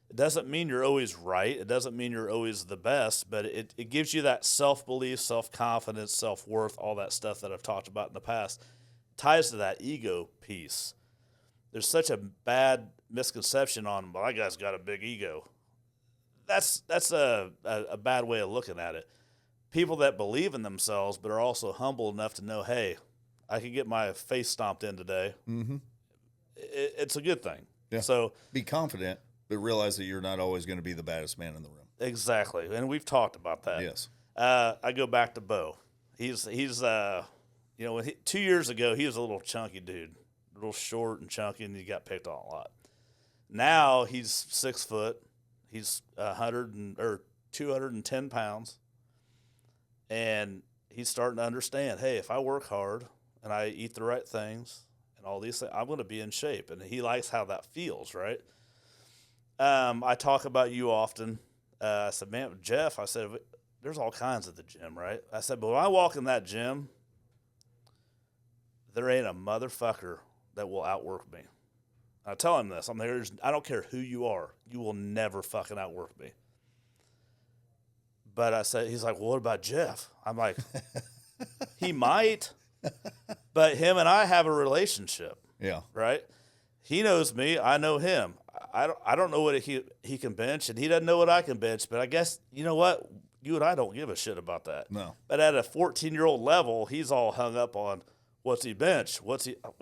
It doesn't mean you're always right. It doesn't mean you're always the best, but it gives you that self-belief, self-confidence, self-worth, all that stuff that I've talked about in the past. It ties to that ego piece. There's such a bad misconception on, well, that guy's got a big ego. That's a bad way of looking at it. People that believe in themselves but are also humble enough to know, hey, I could get my face stomped in today. Mm-hmm. It's a good thing. Yeah. So be confident, but realize that you're not always going to be the baddest man in the room. Exactly, and we've talked about that. Yes. I go back to Bo. He's 2 years ago he was a little chunky dude, a little short and chunky, and he got picked on a lot. Now he's 6 foot. He's 210 pounds, and he's starting to understand, hey, if I work hard and I eat the right things and all these things, I'm going to be in shape. And he likes how that feels, right? I talk about you often. I said, man, Jeff, I said, there's all kinds at the gym, right? I said, but when I walk in that gym, there ain't a motherfucker that will outwork me. I tell him this. I'm there. I don't care who you are. You will never fucking outwork me. But I said, he's like, well, what about Jeff? I'm like, he might, but him and I have a relationship. Yeah. Right? He knows me. I know him. I don't know what he can bench, and he doesn't know what I can bench. But I guess, you know what? You and I don't give a shit about that. No. But at a 14-year-old level, he's all hung up on what's he bench? We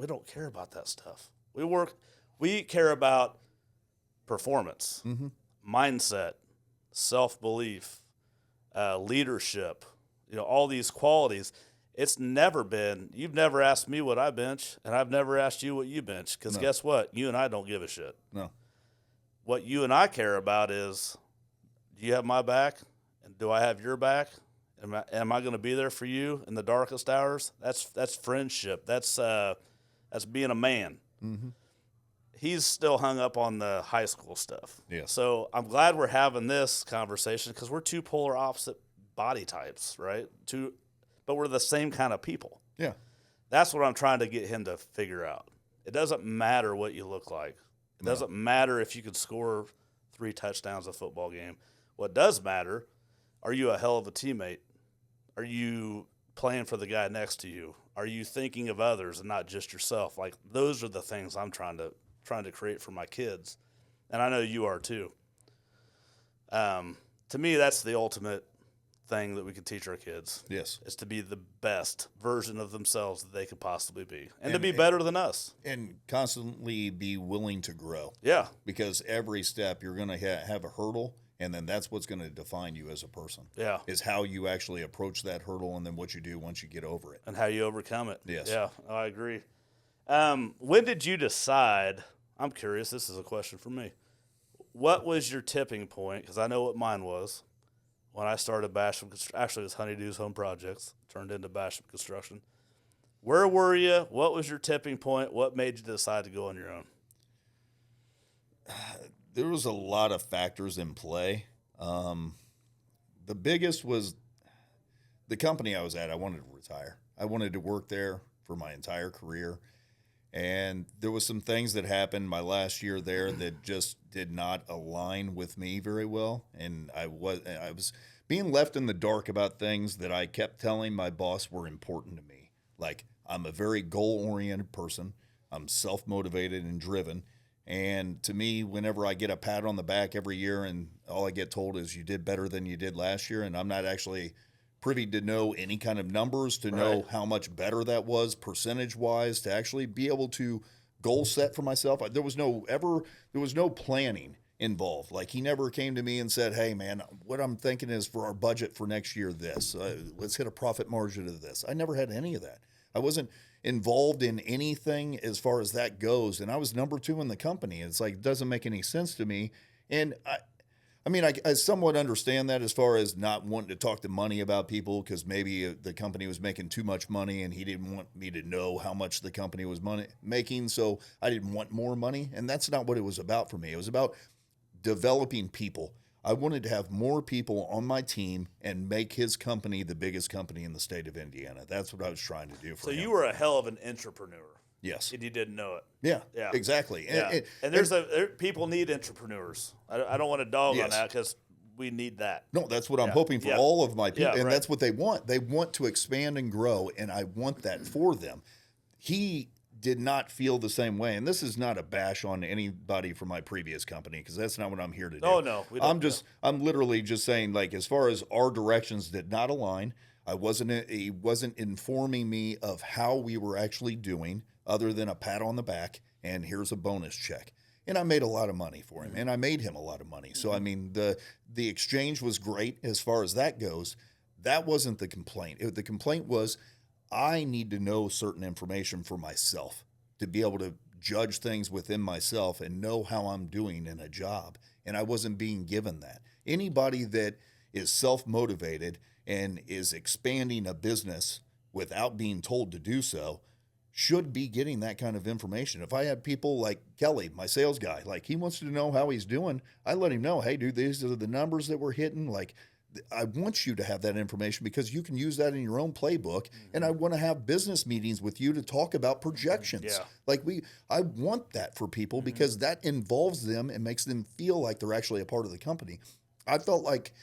don't care about that stuff. We care about performance, mindset, self-belief, leadership, all these qualities. It's never been, you've never asked me what I bench, and I've never asked you what you bench, because guess what? You and I don't give a shit. No. What you and I care about is, do you have my back, and do I have your back? Am I going to be there for you in the darkest hours? That's friendship. That's being a man. Mm-hmm. He's still hung up on the high school stuff. Yeah. So I'm glad we're having this conversation, because we're two polar opposite body types, right? But we're the same kind of people. Yeah. That's what I'm trying to get him to figure out. It doesn't matter what you look like. It doesn't matter if you can score 3 touchdowns a football game. What does matter, are you a hell of a teammate? Are you playing for the guy next to you? Are you thinking of others and not just yourself? Like, those are the things I'm trying to create for my kids. And I know you are too. To me, that's the ultimate thing that we can teach our kids. Yes. Is to be the best version of themselves that they could possibly be, and to be better than us. And constantly be willing to grow. Yeah. Because every step you're going to have a hurdle, and then that's what's going to define you as a person. Yeah. Is how you actually approach that hurdle, and then what you do once you get over it. And how you overcome it. Yes. Yeah, I agree. When did you decide, I'm curious, this is a question for me. What was your tipping point? Because I know what mine was. When I started Basham, actually it was Honeydew's Home Projects, turned into Basham Construction. Where were you? What was your tipping point? What made you decide to go on your own? There was a lot of factors in play. The biggest was the company I was at. I wanted to retire. I wanted to work there for my entire career. And there was some things that happened my last year there that just did not align with me very well. And I was being left in the dark about things that I kept telling my boss were important to me. Like, I'm a very goal-oriented person. I'm self-motivated and driven. And to me, whenever I get a pat on the back every year and all I get told is you did better than you did last year, and I'm not actually privy to know any kind of numbers to know how much better that was percentage-wise, to actually be able to goal set for myself. There was no planning involved. Like, he never came to me and said, hey, man, what I'm thinking is for our budget for next year, this. Let's hit a profit margin of this. I never had any of that. I wasn't involved in anything as far as that goes, and I was number 2 in the company. It's like, it doesn't make any sense to me. And I mean, I somewhat understand that as far as not wanting to talk to money about people, because maybe the company was making too much money and he didn't want me to know how much the company was making, so I didn't want more money. And that's not what it was about for me. It was about developing people. I wanted to have more people on my team and make his company the biggest company in the state of Indiana. That's what I was trying to do for him. So you were a hell of an entrepreneur. Yes. And you didn't know it. Yeah. Exactly. Yeah. And people need entrepreneurs. I don't want to dog on that, because we need that. No, that's what I'm hoping for all of my people. And that's what they want. They want to expand and grow, and I want that for them. He did not feel the same way. And this is not a bash on anybody from my previous company, because that's not what I'm here to do. Oh, no. I'm literally just saying, like, as far as our directions did not align, he wasn't informing me of how we were actually doing, other than a pat on the back and here's a bonus check. And I made a lot of money for him, and I made him a lot of money. So, I mean, the exchange was great as far as that goes. That wasn't the complaint. The complaint was, I need to know certain information for myself to be able to judge things within myself and know how I'm doing in a job. And I wasn't being given that. Anybody that is self-motivated and is expanding a business without being told to do so, should be getting that kind of information. If I had people like Kelly, my sales guy, like he wants to know how he's doing, I let him know, hey, dude, these are the numbers that we're hitting. Like, I want you to have that information because you can use that in your own playbook. And I want to have business meetings with you to talk about projections. Yeah. Like I want that for people because that involves them and makes them feel like they're actually a part of the company. I felt like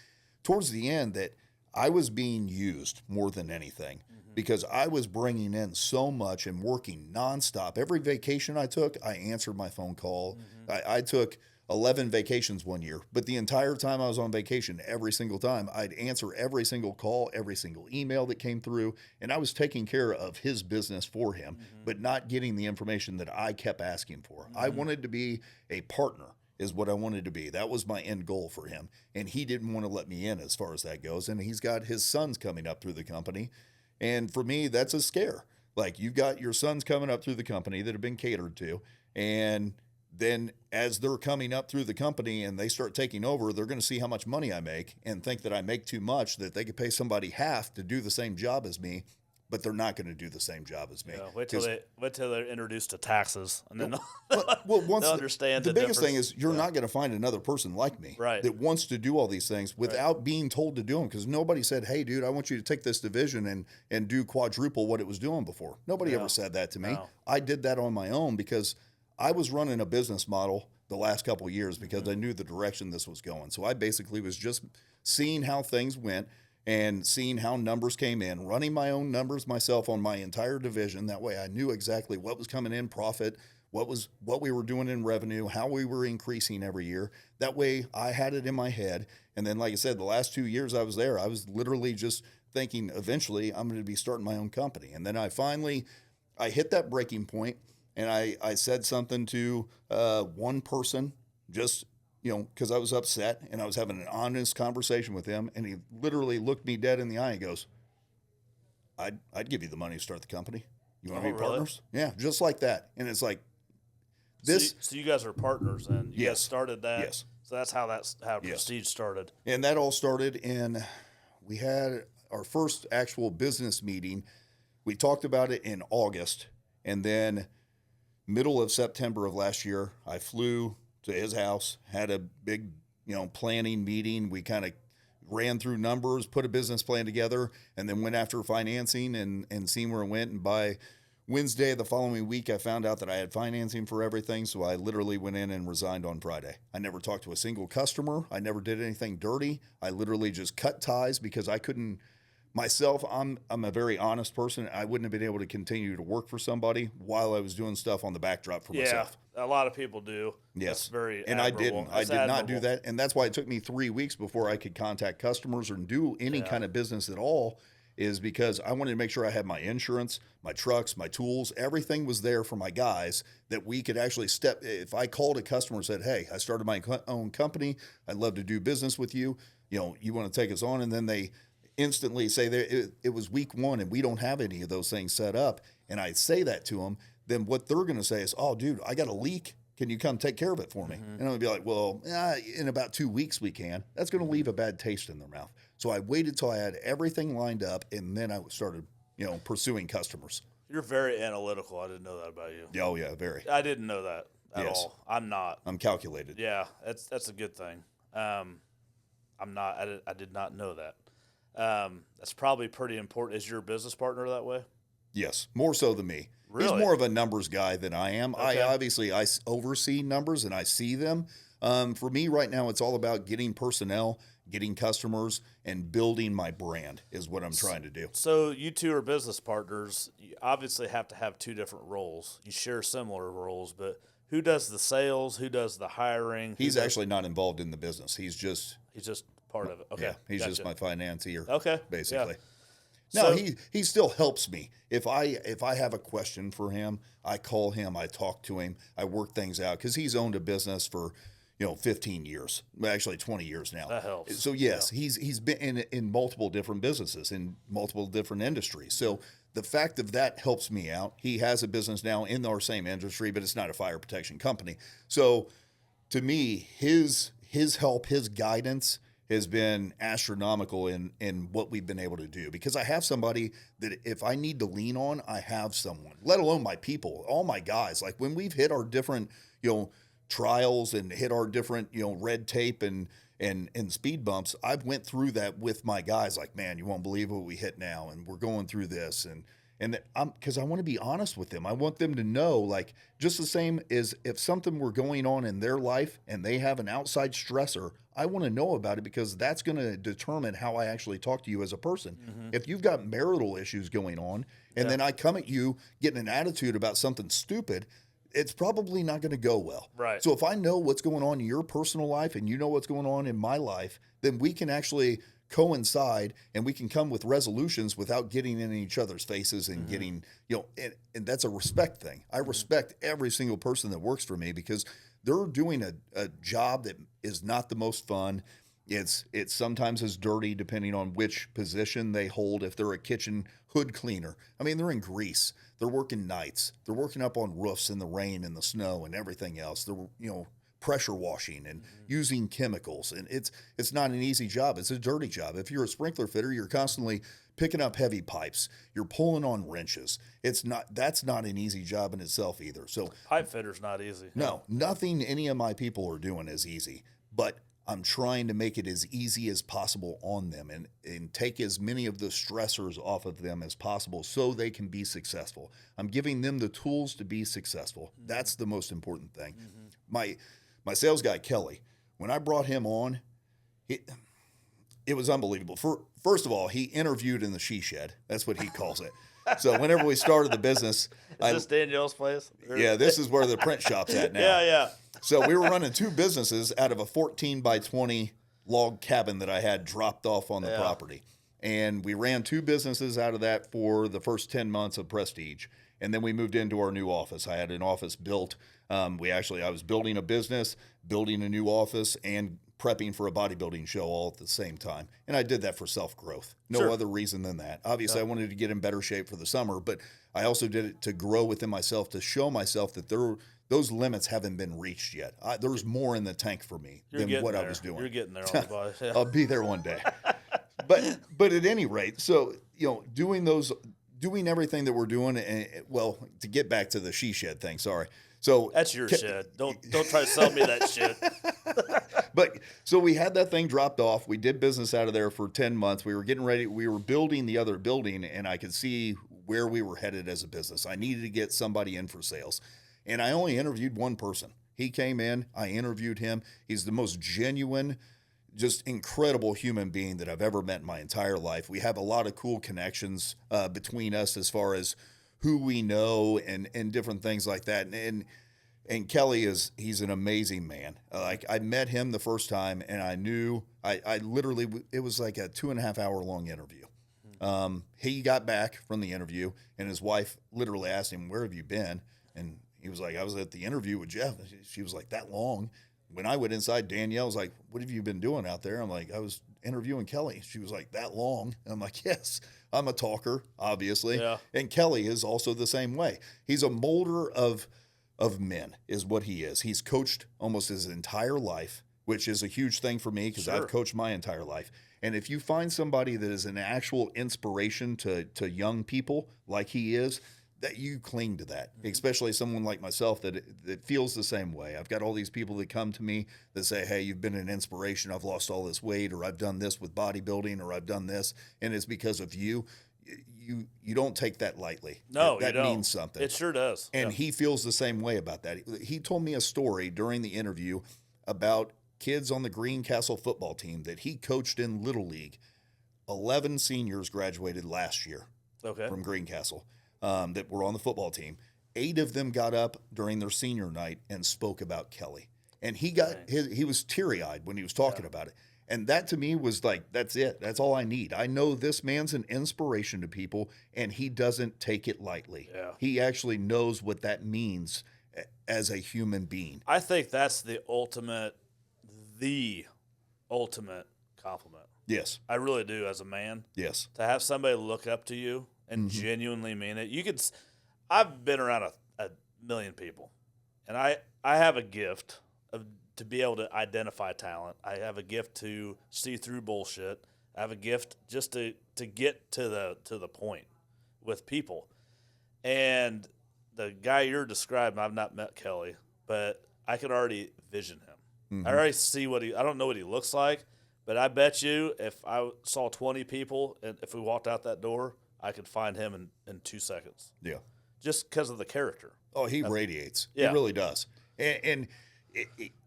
towards the end that I was being used more than anything because I was bringing in so much and working nonstop. Every vacation I took, I answered my phone call. I took 11 vacations one year, but the entire time I was on vacation, every single time, I'd answer every single call, every single email that came through, and I was taking care of his business for him, but not getting the information that I kept asking for. I wanted to be a partner is what I wanted to be. That was my end goal for him, and he didn't want to let me in as far as that goes, and he's got his sons coming up through the company, and for me, that's a scare. Like, you've got your sons coming up through the company that have been catered to, and then as they're coming up through the company and they start taking over, they're going to see how much money I make and think that I make too much, that they could pay somebody half to do the same job as me, but they're not going to do the same job as me. Yeah, wait till they're introduced to taxes, and then once they'll understand the biggest thing difference. is you're not going to find another person like me that wants to do all these things without being told to do them, because nobody said, hey, dude, I want you to take this division and do quadruple what it was doing before. Nobody ever said that to me. No. I did that on my own because I was running a business model the last couple of years because I knew the direction this was going. So I basically was just seeing how things went and seeing how numbers came in, running my own numbers myself on my entire division. That way I knew exactly what was coming in profit, what we were doing in revenue, how we were increasing every year. That way I had it in my head. And then, like I said, the last 2 years I was there, I was literally just thinking eventually I'm going to be starting my own company. And then I hit that breaking point. And I said something to one person, just, because I was upset, and I was having an honest conversation with him, and he literally looked me dead in the eye and goes, I'd give you the money to start the company. You want to be partners? Yeah, just like that. And it's like this. So you guys are partners, and you guys started that. Yes. So that's how Prestige started. And that all started we had our first actual business meeting. We talked about it in August, and then middle of September of last year, I flew to his house, had a big, planning meeting. We kind of ran through numbers, put a business plan together, and then went after financing and seeing where it went. And by Wednesday the following week, I found out that I had financing for everything. So I literally went in and resigned on Friday. I never talked to a single customer. I never did anything dirty. I literally just cut ties because I couldn't. Myself, I'm a very honest person. I wouldn't have been able to continue to work for somebody while I was doing stuff on the backdrop for myself. Yeah, a lot of people do. Yes. That's very and admirable. I did not do that. And that's why it took me 3 weeks before I could contact customers or do any kind of business at all, is because I wanted to make sure I had my insurance, my trucks, my tools, everything was there for my guys, that we could actually if I called a customer and said, hey, I started my own company, I'd love to do business with you, you want to take us on, and then they instantly say it was week one and we don't have any of those things set up, and I say that to them, then what they're going to say is, oh, dude, I got a leak. Can you come take care of it for me? And I'm going to be like, well, in about 2 weeks we can. That's going to leave a bad taste in their mouth. So I waited till I had everything lined up, and then I started, pursuing customers. You're very analytical. I didn't know that about you. Oh, yeah, very. I didn't know that at all. I'm not. I'm calculated. Yeah, that's a good thing. I'm not. I did not know that. That's probably pretty important. Is your business partner that way? Yes, more so than me. Really? He's more of a numbers guy than I am. Okay. I oversee numbers and I see them. For me right now, it's all about getting personnel, getting customers, and building my brand is what I'm trying to do. So you two are business partners. You obviously have to have two different roles. You share similar roles, but who does the sales? Who does the hiring? He's actually not involved in the business. He's just part of it. Okay. Yeah, he's just my financier. Okay. Basically. Yeah. No, So- he still helps me. If I have a question for him, I call him, I talk to him, I work things out, because he's owned a business for 15 years, actually 20 years now. That helps. So yes, he's been in multiple different businesses in multiple different industries. So the fact of that helps me out. He has a business now in our same industry, but it's not a fire protection company. So to me, his help, his guidance has been astronomical in what we've been able to do, because I have somebody that if I need to lean on, I have someone, let alone my people, all my guys. Like when we've hit our different, trials and hit our different, red tape and speed bumps, I've went through that with my guys. Like, man, you won't believe what we hit now. And we're going through this. And because I want to be honest with them. I want them to know, like, just the same as if something were going on in their life and they have an outside stressor, I want to know about it, because that's going to determine how I actually talk to you as a person. Mm-hmm. If you've got marital issues going on and then I come at you getting an attitude about something stupid, it's probably not going to go well. Right. So if I know what's going on in your personal life and you know what's going on in my life, then we can actually coincide and we can come with resolutions without getting in each other's faces and getting, and that's a respect thing. I respect every single person that works for me, because they're doing a job that is not the most fun. It's sometimes is dirty depending on which position they hold. If they're a kitchen hood cleaner, I mean, they're in grease. They're working nights. They're working up on roofs in the rain and the snow and everything else. They're, pressure washing and using chemicals. And it's not an easy job. It's a dirty job. If you're a sprinkler fitter, you're constantly picking up heavy pipes. You're pulling on wrenches. That's not an easy job in itself either. So pipe fitter's not easy. No, nothing any of my people are doing is easy, but I'm trying to make it as easy as possible on them and take as many of the stressors off of them as possible so they can be successful. I'm giving them the tools to be successful. Mm-hmm. That's the most important thing. Mm-hmm. My sales guy, Kelly, when I brought him on, it was unbelievable. First of all, he interviewed in the she shed. That's what he calls it. So whenever we started the business. Is this Danielle's place? Yeah, this is where the print shop's at now. Yeah. So we were running two businesses out of a 14 by 20 log cabin that I had dropped off on the property. And we ran two businesses out of that for the first 10 months of Prestige. And then we moved into our new office. I had an office built. I was building a business, building a new office, and prepping for a bodybuilding show all at the same time. And I did that for self-growth. No other reason than that. Obviously, I wanted to get in better shape for the summer, but I also did it to grow within myself, to show myself that those limits haven't been reached yet. There's more in the tank for me than what I was doing. You're getting there on the body. Yeah. I'll be there one day. But at any rate, so doing everything that we're doing, to get back to the she shed thing, sorry. So that's your shed. Don't try to sell me that shit. But so we had that thing dropped off. We did business out of there for 10 months. We were getting ready. We were building the other building, and I could see where we were headed as a business. I needed to get somebody in for sales. And I only interviewed one person. He came in. I interviewed him. He's the most genuine, just incredible human being that I've ever met in my entire life. We have a lot of cool connections between us as far as who we know and different things like that. And Kelly he's an amazing man. Like, I met him the first time and I knew I literally, it was like a 2.5 hour long interview. He got back from the interview and his wife literally asked him, "Where have you been?" And he was like, "I was at the interview with Jeff." She was like, "That long?" When I went inside, Danielle was like, "What have you been doing out there?" I'm like, "I was interviewing Kelly." She was like, "That long?" And I'm like, "Yes, I'm a talker, obviously." Yeah. And Kelly is also the same way. He's a molder of men is what he is. He's coached almost his entire life, which is a huge thing for me because I've coached my entire life. And if you find somebody that is an actual inspiration to young people like he is, that you cling to that, especially someone like myself that feels the same way. I've got all these people that come to me that say, "Hey, you've been an inspiration. I've lost all this weight, or I've done this with bodybuilding, or I've done this, and it's because of you." You don't take that lightly. No, that you don't. means something. It sure does. And he feels the same way about that. He told me a story during the interview about kids on the Greencastle football team that he coached in Little League. 11 seniors graduated last year from Greencastle that were on the football team. 8 of them got up during their senior night and spoke about Kelly. And he was teary-eyed when he was talking about it. And that to me was like, that's it. That's all I need. I know this man's an inspiration to people, and he doesn't take it lightly. Yeah. He actually knows what that means as a human being. I think that's the ultimate compliment. Yes. I really do, as a man. Yes. To have somebody look up to you and genuinely mean it. I've been around a million people, and I have a gift of to be able to identify talent. I have a gift to see through bullshit. I have a gift just to get to the point with people. And the guy you're describing, I've not met Kelly, but I could already vision him. I already see I don't know what he looks like, but I bet you if I saw 20 people and if we walked out that door, I could find him in 2 seconds. Yeah. Just because of the character. Oh, he radiates. Yeah. He really does. And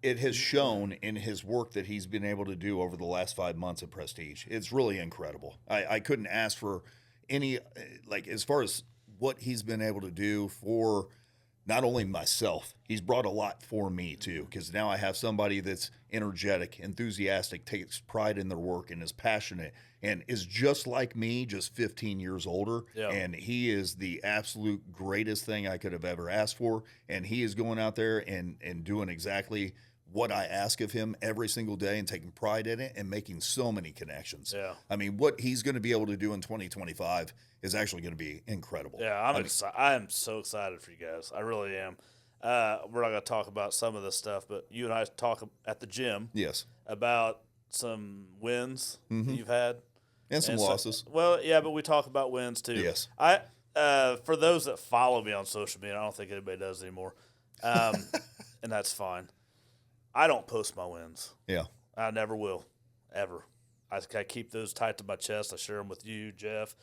it has shown in his work that he's been able to do over the last 5 months at Prestige. It's really incredible. I couldn't ask for any, like, as far as what he's been able to do for not only myself, he's brought a lot for me too, because now I have somebody that's energetic, enthusiastic, takes pride in their work, and is passionate, and is just like me, just 15 years older. Yeah. And he is the absolute greatest thing I could have ever asked for. And he is going out there and doing exactly what I ask of him every single day and taking pride in it and making so many connections. Yeah. I mean, what he's going to be able to do in 2025 is actually going to be incredible. Yeah, I am so excited for you guys. I really am. We're not going to talk about some of this stuff, but you and I talk at the gym. Yes. About some wins that you've had. And some losses. Well, yeah, but we talk about wins too. Yes. For those that follow me on social media, I don't think anybody does anymore, and that's fine. I don't post my wins. Yeah. I never will, ever. I keep those tight to my chest. I share them with you, Jeff,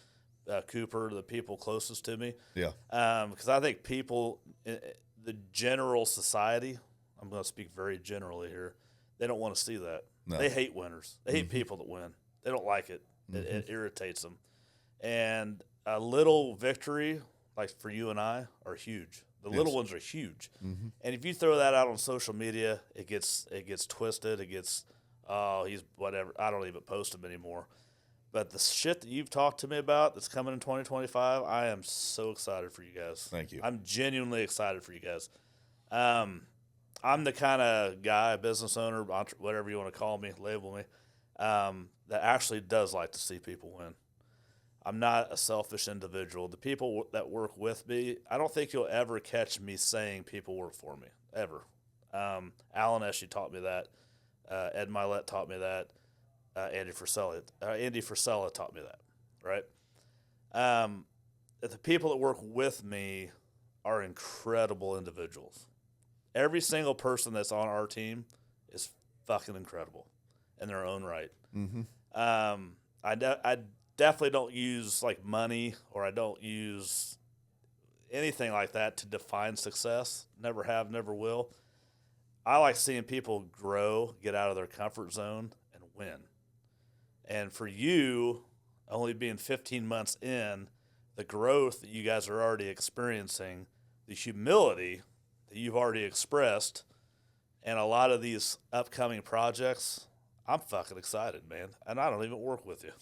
Cooper, the people closest to me. Yeah. Because I think people, the general society, I'm going to speak very generally here, they don't want to see that. No. They hate winners. They hate people that win. They don't like it. It irritates them. And a little victory, like for you and I, are huge. The little ones are huge. And if you throw that out on social media, it gets twisted. It gets, oh, he's whatever. I don't even post them anymore. But the shit that you've talked to me about that's coming in 2025, I am so excited for you guys. Thank you. I'm genuinely excited for you guys. I'm the kind of guy, business owner, whatever you want to call me, label me, that actually does like to see people win. I'm not a selfish individual. The people that work with me, I don't think you'll ever catch me saying people work for me, ever. Alan Eshe taught me that. Ed Milet taught me that. Andy Frisella taught me that, right? The people that work with me are incredible individuals. Every single person that's on our team is fucking incredible in their own right. I definitely don't use like money, or I don't use anything like that to define success. Never have, never will. I like seeing people grow, get out of their comfort zone, and win. And for you, only being 15 months in, the growth that you guys are already experiencing, the humility that you've already expressed, and a lot of these upcoming projects, I'm fucking excited, man. And I don't even work with you.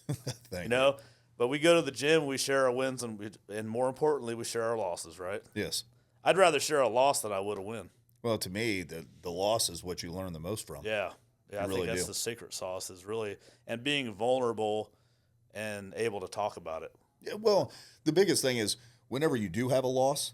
Thank you. But we go to the gym, we share our wins, and more importantly, we share our losses, right? Yes. I'd rather share a loss than I would a win. Well, to me, the loss is what you learn the most from. Yeah. I really think that's do. the secret sauce, is really, and being vulnerable and able to talk about it. Yeah, well, the biggest thing is whenever you do have a loss,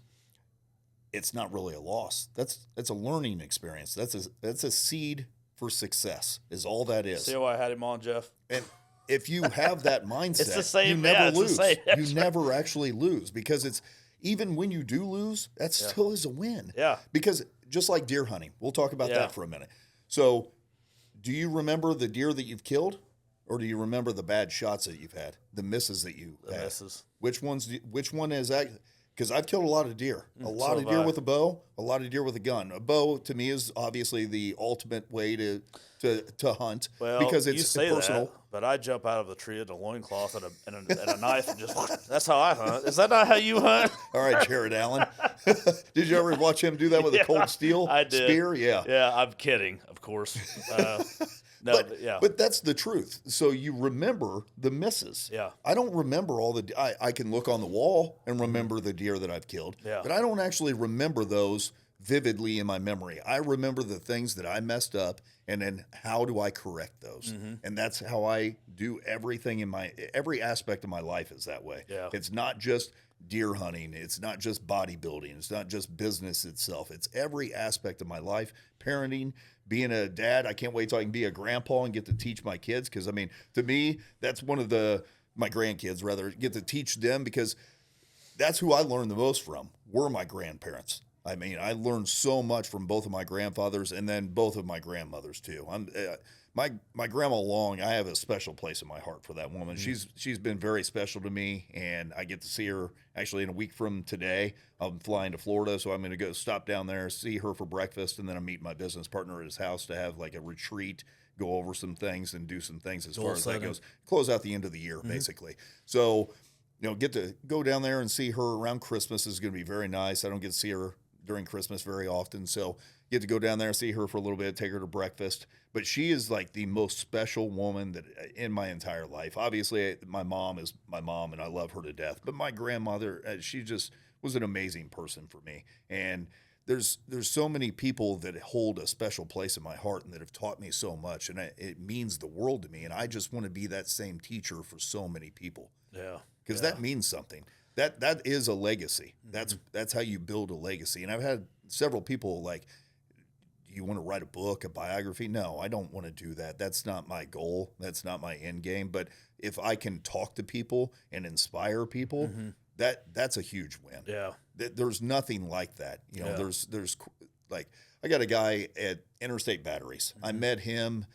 it's not really a loss. That's a learning experience. That's a seed for success, is all that is. See how I had him on, Jeff? And if you have that mindset, It's the same, you never it's the lose. same. You never actually lose, because it's, even when you do lose, that still is a win. Yeah. Because just like deer hunting, we'll talk about that for a minute. So, do you remember the deer that you've killed, or do you remember the bad shots that you've had, the misses that you had? Misses. Which one is that? Because I've killed a lot of deer, a lot of have deer I. with a bow, a lot of deer with a gun. A bow to me is obviously the ultimate way to hunt, Well, because it's you say personal. that, but I jump out of the tree in a loincloth and a knife and just, that's how I hunt. Is that not how you hunt? All right, Jared Allen. Did you ever watch him do that with a cold steel I did. spear? Yeah. Yeah, I'm kidding, of course. But that's the truth. So you remember the misses. Yeah. I don't remember all the. I can look on the wall and remember the deer that I've killed. Yeah. But I don't actually remember those vividly in my memory. I remember the things that I messed up, and then how do I correct those? And that's how I do everything in every aspect of my life is that way. Yeah. It's not just deer hunting. It's not just bodybuilding. It's not just business itself. It's every aspect of my life. Parenting, being a dad. I can't wait till I can be a grandpa and get to teach my kids. Because I mean, to me, that's one of my grandkids rather, get to teach them, because that's who I learned the most from, were my grandparents. I mean, I learned so much from both of my grandfathers and then both of my grandmothers too. My grandma Long, I have a special place in my heart for that woman. She's been very special to me, and I get to see her actually in a week from today. I'm flying to Florida, so I'm going to go stop down there, see her for breakfast, and then I'm meeting my business partner at his house to have like a retreat, go over some things and do some things as far as that goes. Close out the end of the year, basically. So, get to go down there and see her around Christmas is going to be very nice. I don't get to see her during Christmas very often, so get to go down there and see her for a little bit, take her to breakfast. But she is like the most special woman that in my entire life. Obviously, my mom is my mom, and I love her to death. But my grandmother, she just was an amazing person for me. And there's so many people that hold a special place in my heart and that have taught me so much, and it means the world to me. And I just want to be that same teacher for so many people. Yeah, because that means something. That is a legacy. That's how you build a legacy. And I've had several people like, do you want to write a book, a biography? No, I don't want to do that. That's not my goal. That's not my end game. But if I can talk to people and inspire people, that's a huge win. Yeah. There's nothing like that. There's like, I got a guy at Interstate Batteries. I met him.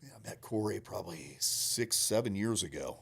I met Corey probably 6-7 years ago.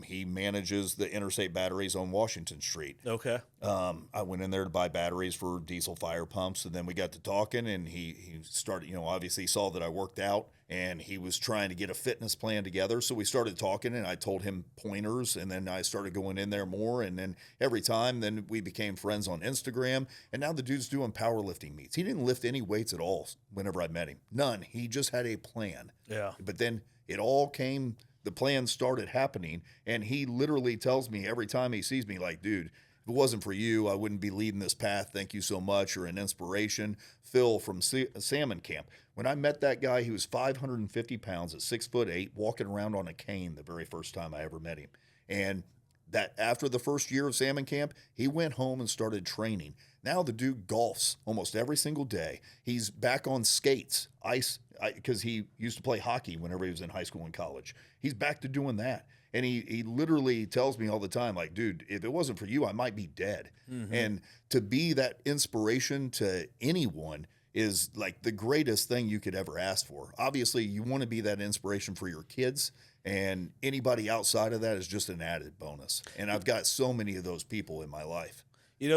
He manages the Interstate Batteries on Washington Street. Okay. I went in there to buy batteries for diesel fire pumps, and then we got to talking, and he started, obviously he saw that I worked out, and he was trying to get a fitness plan together. So we started talking, and I told him pointers, and then I started going in there more, and then every time, then we became friends on Instagram, and now the dude's doing powerlifting meets. He didn't lift any weights at all whenever I met him. None. He just had a plan. Yeah. But then it all came, the plan started happening, and he literally tells me every time he sees me, like, dude, if it wasn't for you, I wouldn't be leading this path. Thank you so much. You're an inspiration. Phil from Salmon Camp. When I met that guy, he was 550 pounds at 6'8", walking around on a cane the very first time I ever met him. And that after the first year of Salmon Camp, he went home and started training. Now the dude golfs almost every single day. He's back on skates, ice, because he used to play hockey whenever he was in high school and college. He's back to doing that. And he literally tells me all the time, like, dude, if it wasn't for you, I might be dead. And to be that inspiration to anyone is like the greatest thing you could ever ask for. Obviously, you want to be that inspiration for your kids, and anybody outside of that is just an added bonus. And I've got so many of those people in my life.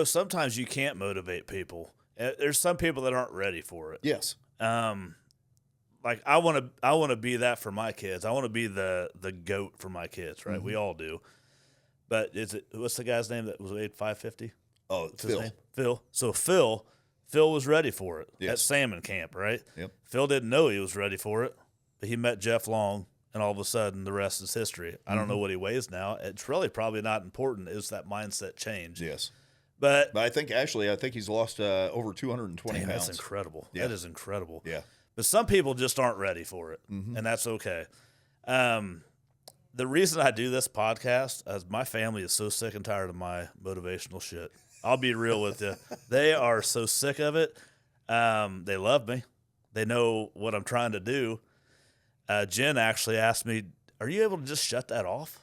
Sometimes you can't motivate people. There's some people that aren't ready for it. Yes. Like I want to be that for my kids. I want to be the goat for my kids, right? We all do. But what's the guy's name that was weighed 550? Oh, What's Phil. his name? Phil. So Phil was ready for it Yes. at Salmon Camp, right? Yep. Phil didn't know he was ready for it, but he met Jeff Long, and all of a sudden the rest is history. I don't know what he weighs now. It's really probably not important. It's that mindset change. Yes. But I think he's lost over 220 pounds. That's incredible. Yeah. That is incredible. Yeah. But some people just aren't ready for it, and that's okay. The reason I do this podcast is my family is so sick and tired of my motivational shit. I'll be real with you. They are so sick of it. They love me. They know what I'm trying to do. Jen actually asked me, are you able to just shut that off?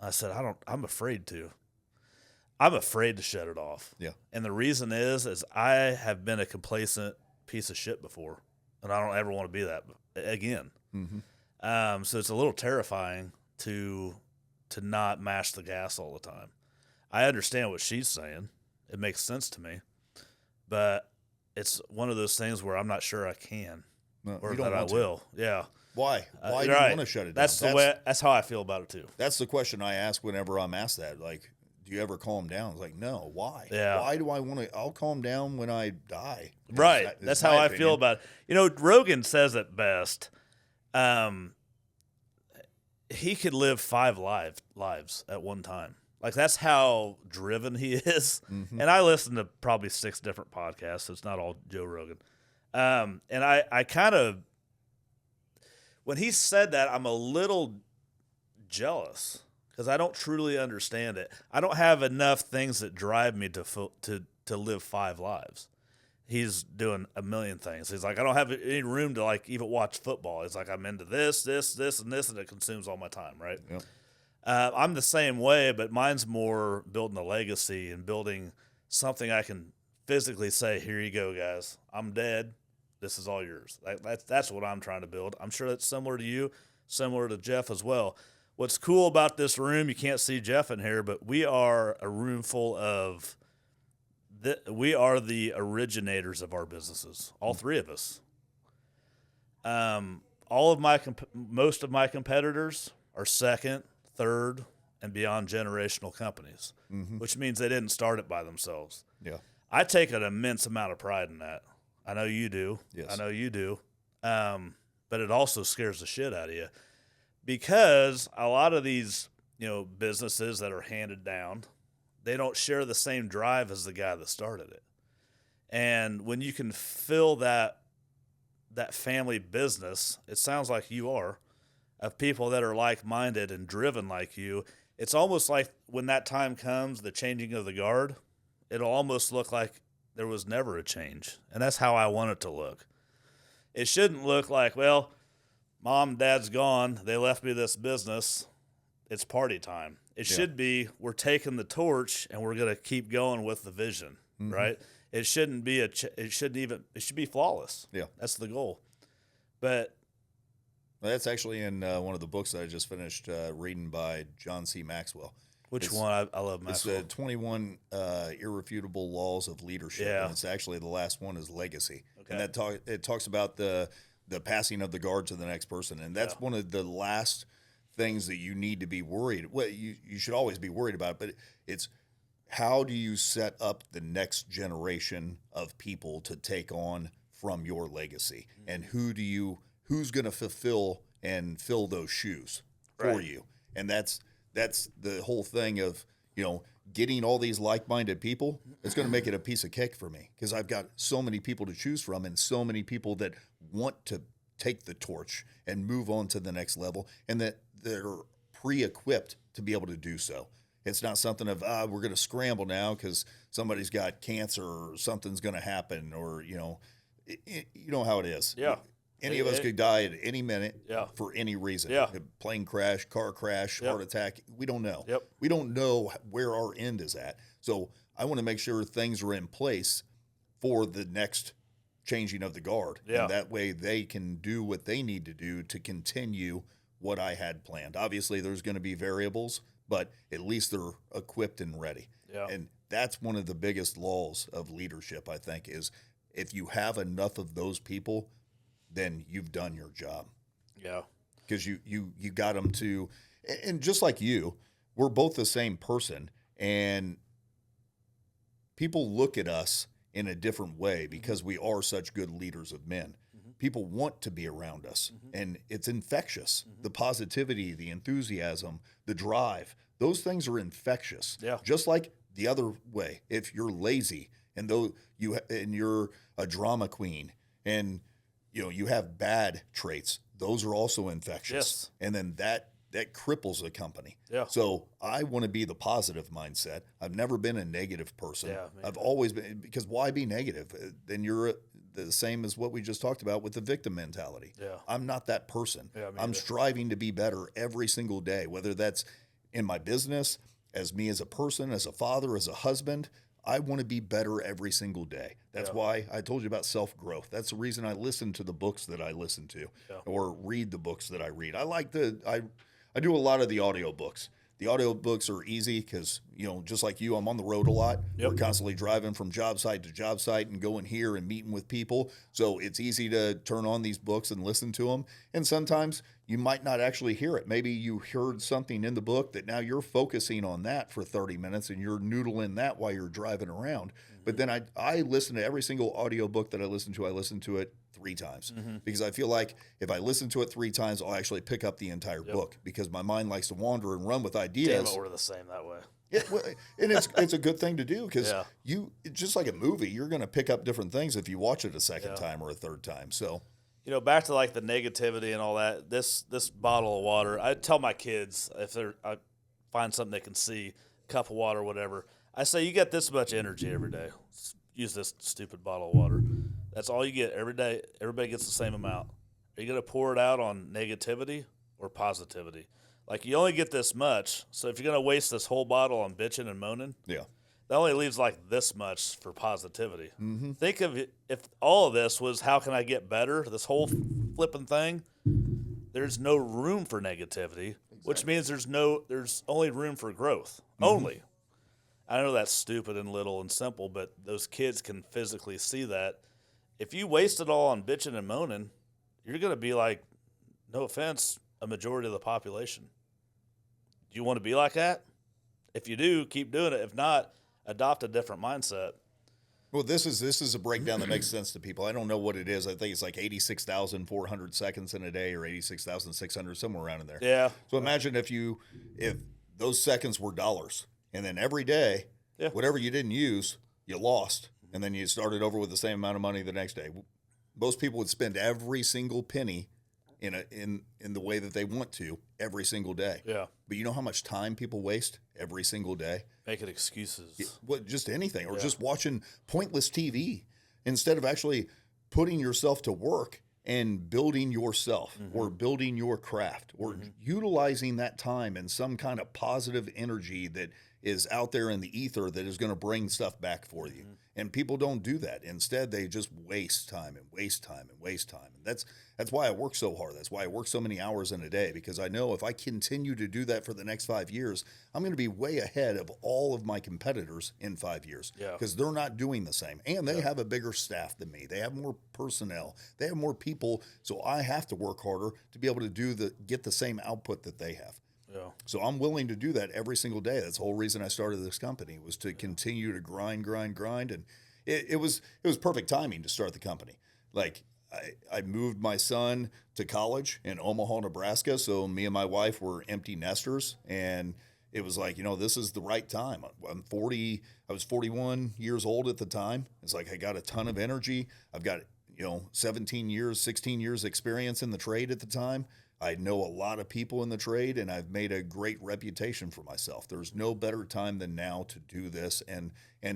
I said, I'm afraid to. I'm afraid to shut it off. Yeah. And the reason is I have been a complacent piece of shit before, and I don't ever want to be that again. So it's a little terrifying to not mash the gas all the time. I understand what she's saying. It makes sense to me, but it's one of those things where I'm not sure I can, or that I will. Yeah. Why? Why do you want to shut it down? That's how I feel about it too. That's the question I ask whenever I'm asked that. Like, do you ever calm down? It's like, no. Why? Yeah. Why do I want to? I'll calm down when I die. Right. That's how I feel about it. Rogan says it best. He could live 5 lives at one time. Like, that's how driven he is. And I listen to probably 6 different podcasts, so it's not all Joe Rogan. And I kind of, when he said that, I'm a little jealous because I don't truly understand it. I don't have enough things that drive me to live 5 lives. He's doing a million things. He's like, I don't have any room to like even watch football. It's like I'm into this, and this, and it consumes all my time, right? Yep. I'm the same way, but mine's more building a legacy and building something I can physically say, here you go, guys. I'm dead. This is all yours. That's what I'm trying to build. I'm sure that's similar to you, similar to Jeff as well. What's cool about this room, you can't see Jeff in here, but we are a room full of we are the originators of our businesses, all 3 of us. Most of my competitors are second, third, and beyond generational companies, which means they didn't start it by themselves. Yeah. I take an immense amount of pride in that. I know you do. Yes. I know you do. But it also scares the shit out of you because a lot of these, businesses that are handed down, they don't share the same drive as the guy that started it. And when you can fill that family business, it sounds like you are, of people that are like-minded and driven like you, it's almost like when that time comes, the changing of the guard, it'll almost look like there was never a change. And that's how I want it to look. It shouldn't look like, well, mom and dad's gone. They left me this business. It's party time. It should be, we're taking the torch and we're going to keep going with the vision, right? It shouldn't be it should be flawless. Yeah. That's the goal. But that's actually in one of the books that I just finished reading by John C. Maxwell. Which one? I love Maxwell. It's 21 irrefutable laws of leadership. Yeah. And it's actually the last one is legacy. Okay. And it talks about the passing of the guard to the next person. And that's one of the last things that you need to be worried. Well, you should always be worried about it, but it's how do you set up the next generation of people to take on from your legacy? And who's going to fulfill and fill those shoes for you? And that's the whole thing of, getting all these like-minded people. It's going to make it a piece of cake for me because I've got so many people to choose from and so many people that want to take the torch and move on to the next level and that they're pre-equipped to be able to do so. It's not something of, we're going to scramble now because somebody's got cancer or something's going to happen or, you know how it is. Yeah. Any of us could die at any minute for any reason. Yeah. A plane crash, car crash, heart attack. We don't know. Yep. We don't know where our end is at. So I want to make sure things are in place for the next changing of the guard. Yeah. And that way they can do what they need to do to continue what I had planned. Obviously, there's going to be variables, but at least they're equipped and ready. Yeah. And that's one of the biggest laws of leadership, I think, is if you have enough of those people, then you've done your job. Yeah. Because you got them to, and just like you, we're both the same person, and people look at us in a different way because we are such good leaders of men. Mm-hmm. People want to be around us, and it's infectious. Mm-hmm. The positivity, the enthusiasm, the drive, those things are infectious. Yeah. Just like the other way, if you're lazy and you're a drama queen and you have bad traits, those are also infectious. Yes. And then that cripples a company. Yeah. So I want to be the positive mindset. I've never been a negative person. Yeah, I've always been, because why be negative? Then you're the same as what we just talked about with the victim mentality. Yeah. I'm not that person. Yeah, I'm striving to be better every single day, whether that's in my business, as me as a person, as a father, as a husband. I want to be better every single day. That's why I told you about self-growth. That's the reason I listen to the books that I listen to or read the books that I read. I do a lot of the audiobooks. The audiobooks are easy because, just like you, I'm on the road a lot. Yep. We're constantly driving from job site to job site and going here and meeting with people. So it's easy to turn on these books and listen to them. And sometimes you might not actually hear it. Maybe you heard something in the book that now you're focusing on that for 30 minutes and you're noodling that while you're driving around. Mm-hmm. But then I listen to every single audiobook that I listen to it 3 times because I feel like if I listen to it 3 times, I'll actually pick up the entire book because my mind likes to wander and run with ideas. Damn it, we're the same that way. Yeah, well, and it's a good thing to do because just like a movie, you're going to pick up different things if you watch it a second time or a third time. So, back to like the negativity and all that. This bottle of water, I tell my kids if find something they can see, cup of water, whatever. I say you get this much energy every day. Use this stupid bottle of water. That's all you get every day. Everybody gets the same amount. Are you going to pour it out on negativity or positivity? Like, you only get this much. So if you're going to waste this whole bottle on bitching and moaning, Yeah. that only leaves like this much for positivity. Mm-hmm. Think of it, if all of this was how can I get better, this whole flipping thing, there's no room for negativity, which means there's only room for growth. Mm-hmm. Only. I know that's stupid and little and simple, but those kids can physically see that. If you waste it all on bitching and moaning, you're going to be like, no offense, a majority of the population. Do you want to be like that? If you do, keep doing it. If not, adopt a different mindset. Well, this is a breakdown that makes sense to people. I don't know what it is. I think it's like 86,400 seconds in a day or 86,600, somewhere around in there. Yeah. So imagine if those seconds were dollars, and then every day, whatever you didn't use, you lost, and then you started over with the same amount of money the next day. Most people would spend every single penny in the way that they want to every single day. Yeah. But you know how much time people waste every single day? Making excuses. Just anything, or just watching pointless TV instead of actually putting yourself to work and building yourself or building your craft or utilizing that time in some kind of positive energy that is out there in the ether that is going to bring stuff back for you. And people don't do that. Instead, they just waste time and waste time and waste time. And that's why I work so hard. That's why I work so many hours in a day, because I know if I continue to do that for the next 5 years, I'm going to be way ahead of all of my competitors in 5 years because they're not doing the same. And they have a bigger staff than me. They have more personnel. They have more people. So I have to work harder to be able to get the same output that they have. Yeah. So I'm willing to do that every single day. That's the whole reason I started this company, was to continue to grind. And it was perfect timing to start the company. Like, I moved my son to college in Omaha, Nebraska. So me and my wife were empty nesters, and it was like, this is the right time. I'm 40. I was 41 years old at the time. It's like, I got a ton of energy. I've got, 16 years experience in the trade at the time. I know a lot of people in the trade, and I've made a great reputation for myself. There's no better time than now to do this and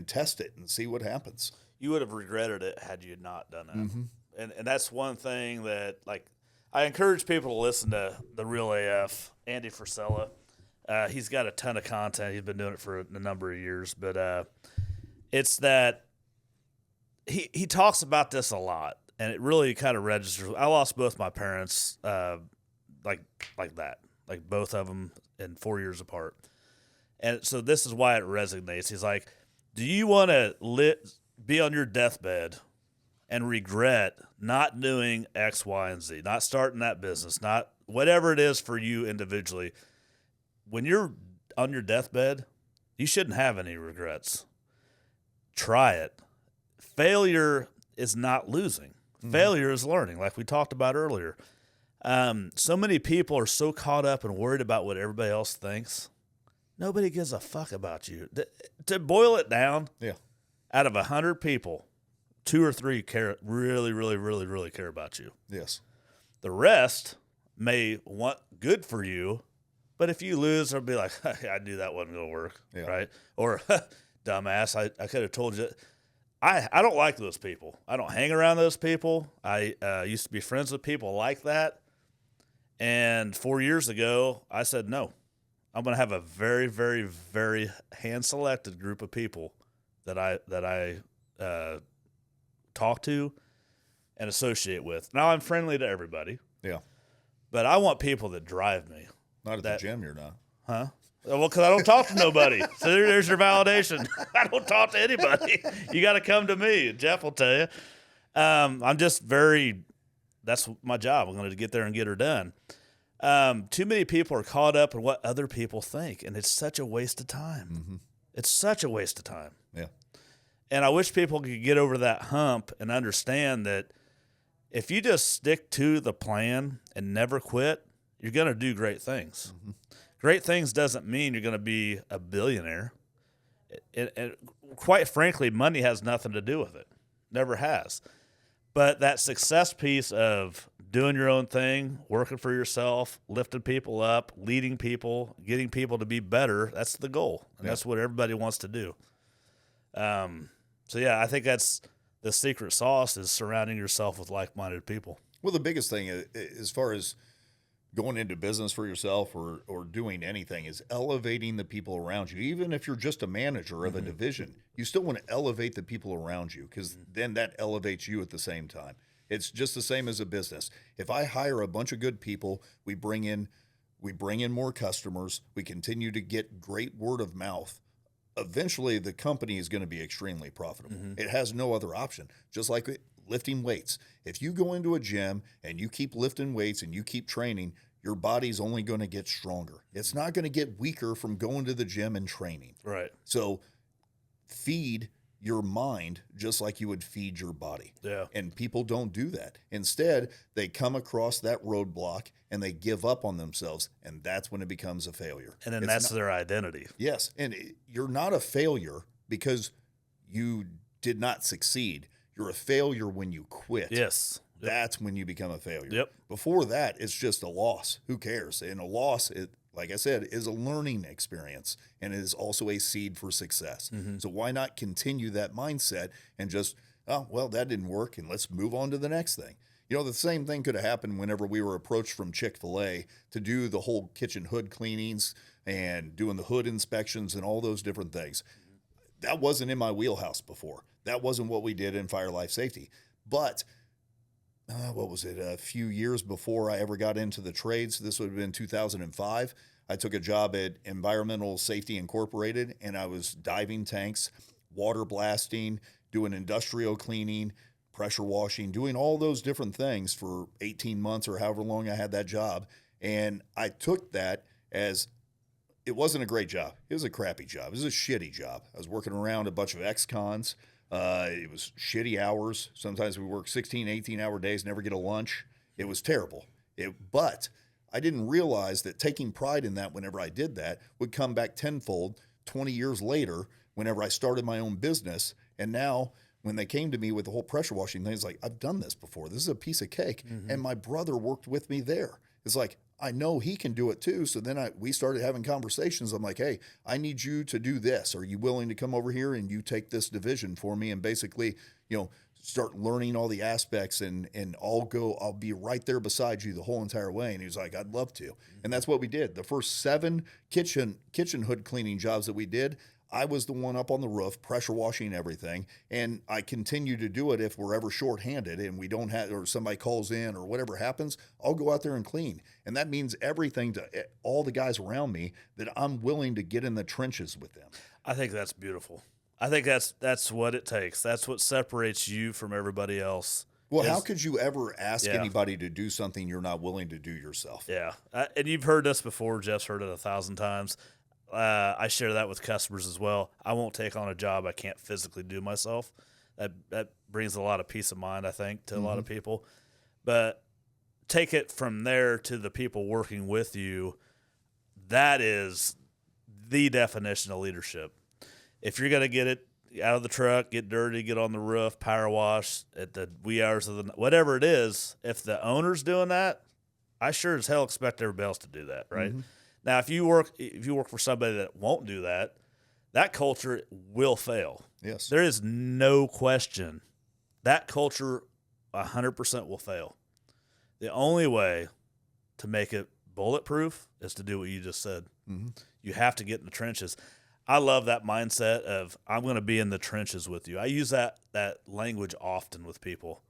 test it and see what happens. You would have regretted it had you not done that. And that's one thing that, like, I encourage people to listen to The Real AF, Andy Frisella. He's got a ton of content. He's been doing it for a number of years. But it's that he talks about this a lot, and it really kind of registers. I lost both my parents like that, like both of them in 4 years apart. And so this is why it resonates. He's like, do you want to be on your deathbed and regret not doing X, Y, and Z, not starting that business, not whatever it is for you individually? When you're on your deathbed, you shouldn't have any regrets. Try it. Failure is not losing. Failure is learning, like we talked about earlier. So many people are so caught up and worried about what everybody else thinks. Nobody gives a fuck about you. To boil it down, out of 100 people, 2 or 3 really care about you. Yes. The rest may want good for you, but if you lose, they'll be like, I knew that wasn't going to work, right? Or, dumbass, I could have told you. I don't like those people. I don't hang around those people. I used to be friends with people like that. And 4 years ago, I said, no, I'm going to have a very, very, very hand-selected group of people that I talk to and associate with. Now, I'm friendly to everybody. Yeah. But I want people that drive me. Not at the gym, you're not. Huh? Well, because I don't talk to nobody. So there's your validation. I don't talk to anybody. You got to come to me. Jeff will tell you. I'm just that's my job. I'm going to get there and get her done. Too many people are caught up in what other people think, and it's such a waste of time. It's such a waste of time. Yeah. And I wish people could get over that hump and understand that if you just stick to the plan and never quit, you're going to do great things. Great things doesn't mean you're going to be a billionaire. And quite frankly, money has nothing to do with it. Never has. But that success piece of doing your own thing, working for yourself, lifting people up, leading people, getting people to be better. That's the goal. And that's what everybody wants to do. So yeah, I think that's the secret sauce, is surrounding yourself with like-minded people. Well, the biggest thing as far as going into business for yourself or doing anything is elevating the people around you. Even if you're just a manager of a division, you still want to elevate the people around you, because then that elevates you at the same time. It's just the same as a business. If I hire a bunch of good people, we bring in more customers, we continue to get great word of mouth, eventually the company is going to be extremely profitable. It has no other option. Just like lifting weights. If you go into a gym and you keep lifting weights and you keep training, your body's only going to get stronger. It's not going to get weaker from going to the gym and training. Right. So feed your mind just like you would feed your body. Yeah. And people don't do that. Instead, they come across that roadblock and they give up on themselves, and that's when it becomes a failure. And then that's their identity. Yes. And you're not a failure because you did not succeed. You're a failure when you quit. Yes. Yep. That's when you become a failure. Yep. Before that, it's just a loss. Who cares? And a loss, like I said, is a learning experience, and it is also a seed for success. So why not continue that mindset and just, oh, well, that didn't work, and let's move on to the next thing. You know, the same thing could have happened whenever we were approached from Chick-fil-A to do the whole kitchen hood cleanings and doing the hood inspections and all those different things. That wasn't in my wheelhouse before. That wasn't what we did in fire life safety. But what was it? A few years before I ever got into the trades, this would have been 2005. I took a job at Environmental Safety Incorporated, and I was diving tanks, water blasting, doing industrial cleaning, pressure washing, doing all those different things for 18 months or however long I had that job. And I took that as, it wasn't a great job. It was a crappy job. It was a shitty job. I was working around a bunch of ex-cons. It was shitty hours. Sometimes we work 16, 18-hour days, never get a lunch. It was terrible. But I didn't realize that taking pride in that whenever I did that would come back tenfold 20 years later whenever I started my own business. And now when they came to me with the whole pressure washing thing, it's like, I've done this before. This is a piece of cake. And my brother worked with me there. It's like, I know he can do it too. So then we started having conversations. I'm like, hey, I need you to do this. Are you willing to come over here and you take this division for me and basically, start learning all the aspects and I'll be right there beside you the whole entire way. And he was like, I'd love to. And that's what we did. The first 7 kitchen hood cleaning jobs that we did, I was the one up on the roof, pressure washing everything, and I continue to do it if we're ever shorthanded and we don't have, or somebody calls in or whatever happens, I'll go out there and clean. And that means everything to all the guys around me, that I'm willing to get in the trenches with them. I think that's beautiful. I think that's what it takes. That's what separates you from everybody else. Well, how could you ever ask anybody to do something you're not willing to do yourself? Yeah. And you've heard this before. Jeff's heard it 1,000 times. I share that with customers as well. I won't take on a job I can't physically do myself. That brings a lot of peace of mind, I think, to a lot of people. But take it from there to the people working with you. That is the definition of leadership. If you're going to get it out of the truck, get dirty, get on the roof, power wash at the wee hours of the night, whatever it is, if the owner's doing that, I sure as hell expect everybody else to do that, right? Now, if you work for somebody that won't do that, that culture will fail. Yes. There is no question. That culture 100% will fail. The only way to make it bulletproof is to do what you just said. You have to get in the trenches. I love that mindset of, I'm going to be in the trenches with you. I use that language often with people.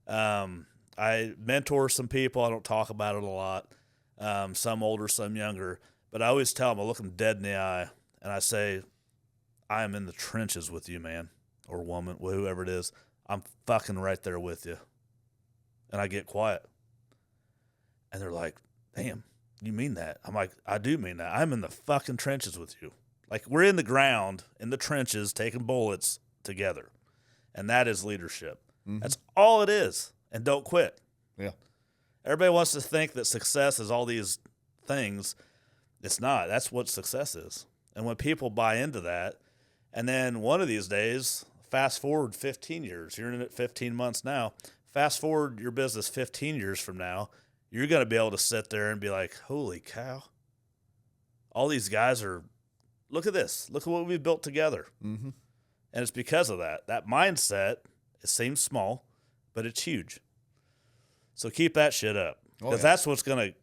I mentor some people. I don't talk about it a lot. Some older, some younger. But I always tell them, I look them dead in the eye, and I say, I am in the trenches with you, man, or woman, whoever it is. I'm fucking right there with you. And I get quiet. And they're like, damn, you mean that? I'm like, I do mean that. I'm in the fucking trenches with you. Like, we're in the ground, in the trenches, taking bullets together. And that is leadership. That's all it is. And don't quit. Yeah. Everybody wants to think that success is all these things. It's not. That's what success is. And when people buy into that, and then one of these days, fast forward 15 years, you're in it 15 months now, Fast forward your business 15 years from now, you're going to be able to sit there and be like, holy cow, all these guys are, look at this. Look at what we've built together. Mm-hmm. And it's because of that. That mindset, it seems small, but it's huge. So keep that shit up. Because that's what's going to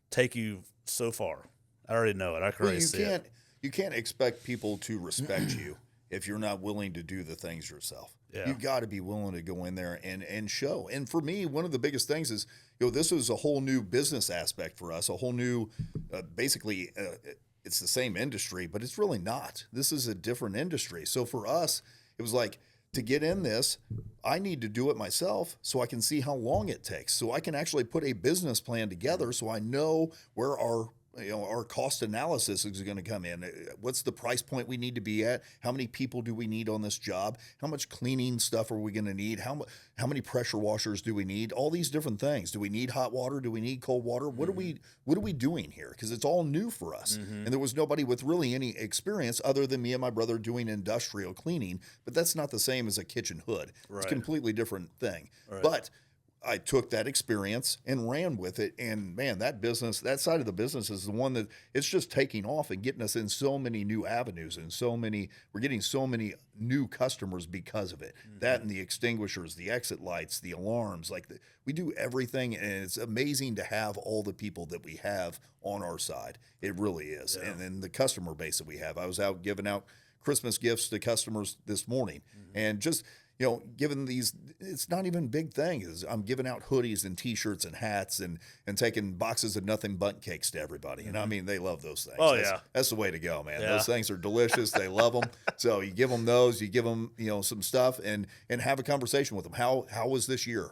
take you so far. I already know it. I can already see it. You can't expect people to respect you if you're not willing to do the things yourself. Yeah. You got to be willing to go in there and show. And for me, one of the biggest things is, this is a whole new business aspect for us, a whole new, basically, it's the same industry, but it's really not. This is a different industry. So for us, it was like, to get in this, I need to do it myself so I can see how long it takes. So I can actually put a business plan together so I know where our cost analysis is going to come in. What's the price point we need to be at? How many people do we need on this job? How much cleaning stuff are we going to need? How many pressure washers do we need? All these different things. Do we need hot water? Do we need cold water? What are we doing here? Because it's all new for us. And there was nobody with really any experience other than me and my brother doing industrial cleaning. But that's not the same as a kitchen hood. Right. It's a completely different thing. Right. But I took that experience and ran with it. And man, that side of the business is the one that it's just taking off and getting us in so many new avenues and we're getting so many new customers because of it. Mm-hmm. That and the extinguishers, the exit lights, the alarms, we do everything. And it's amazing to have all the people that we have on our side. It really is. Yeah. And then the customer base that we have. I was out giving out Christmas gifts to customers this morning, and just, given these, it's not even big things. I'm giving out hoodies and T-shirts and hats and taking boxes of nothing but cakes to everybody. And I mean, they love those things. Oh, that's the way to go, man. Yeah. Those things are delicious. They love them. So you give them those, you give them, some stuff and have a conversation with them. How was this year?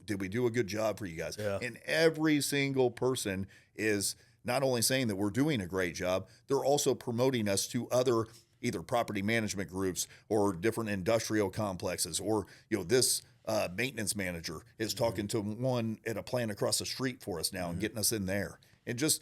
Did we do a good job for you guys? Yeah. And every single person is not only saying that we're doing a great job, they're also promoting us to other either property management groups or different industrial complexes, or this maintenance manager is talking to one at a plant across the street for us now and getting us in there. And just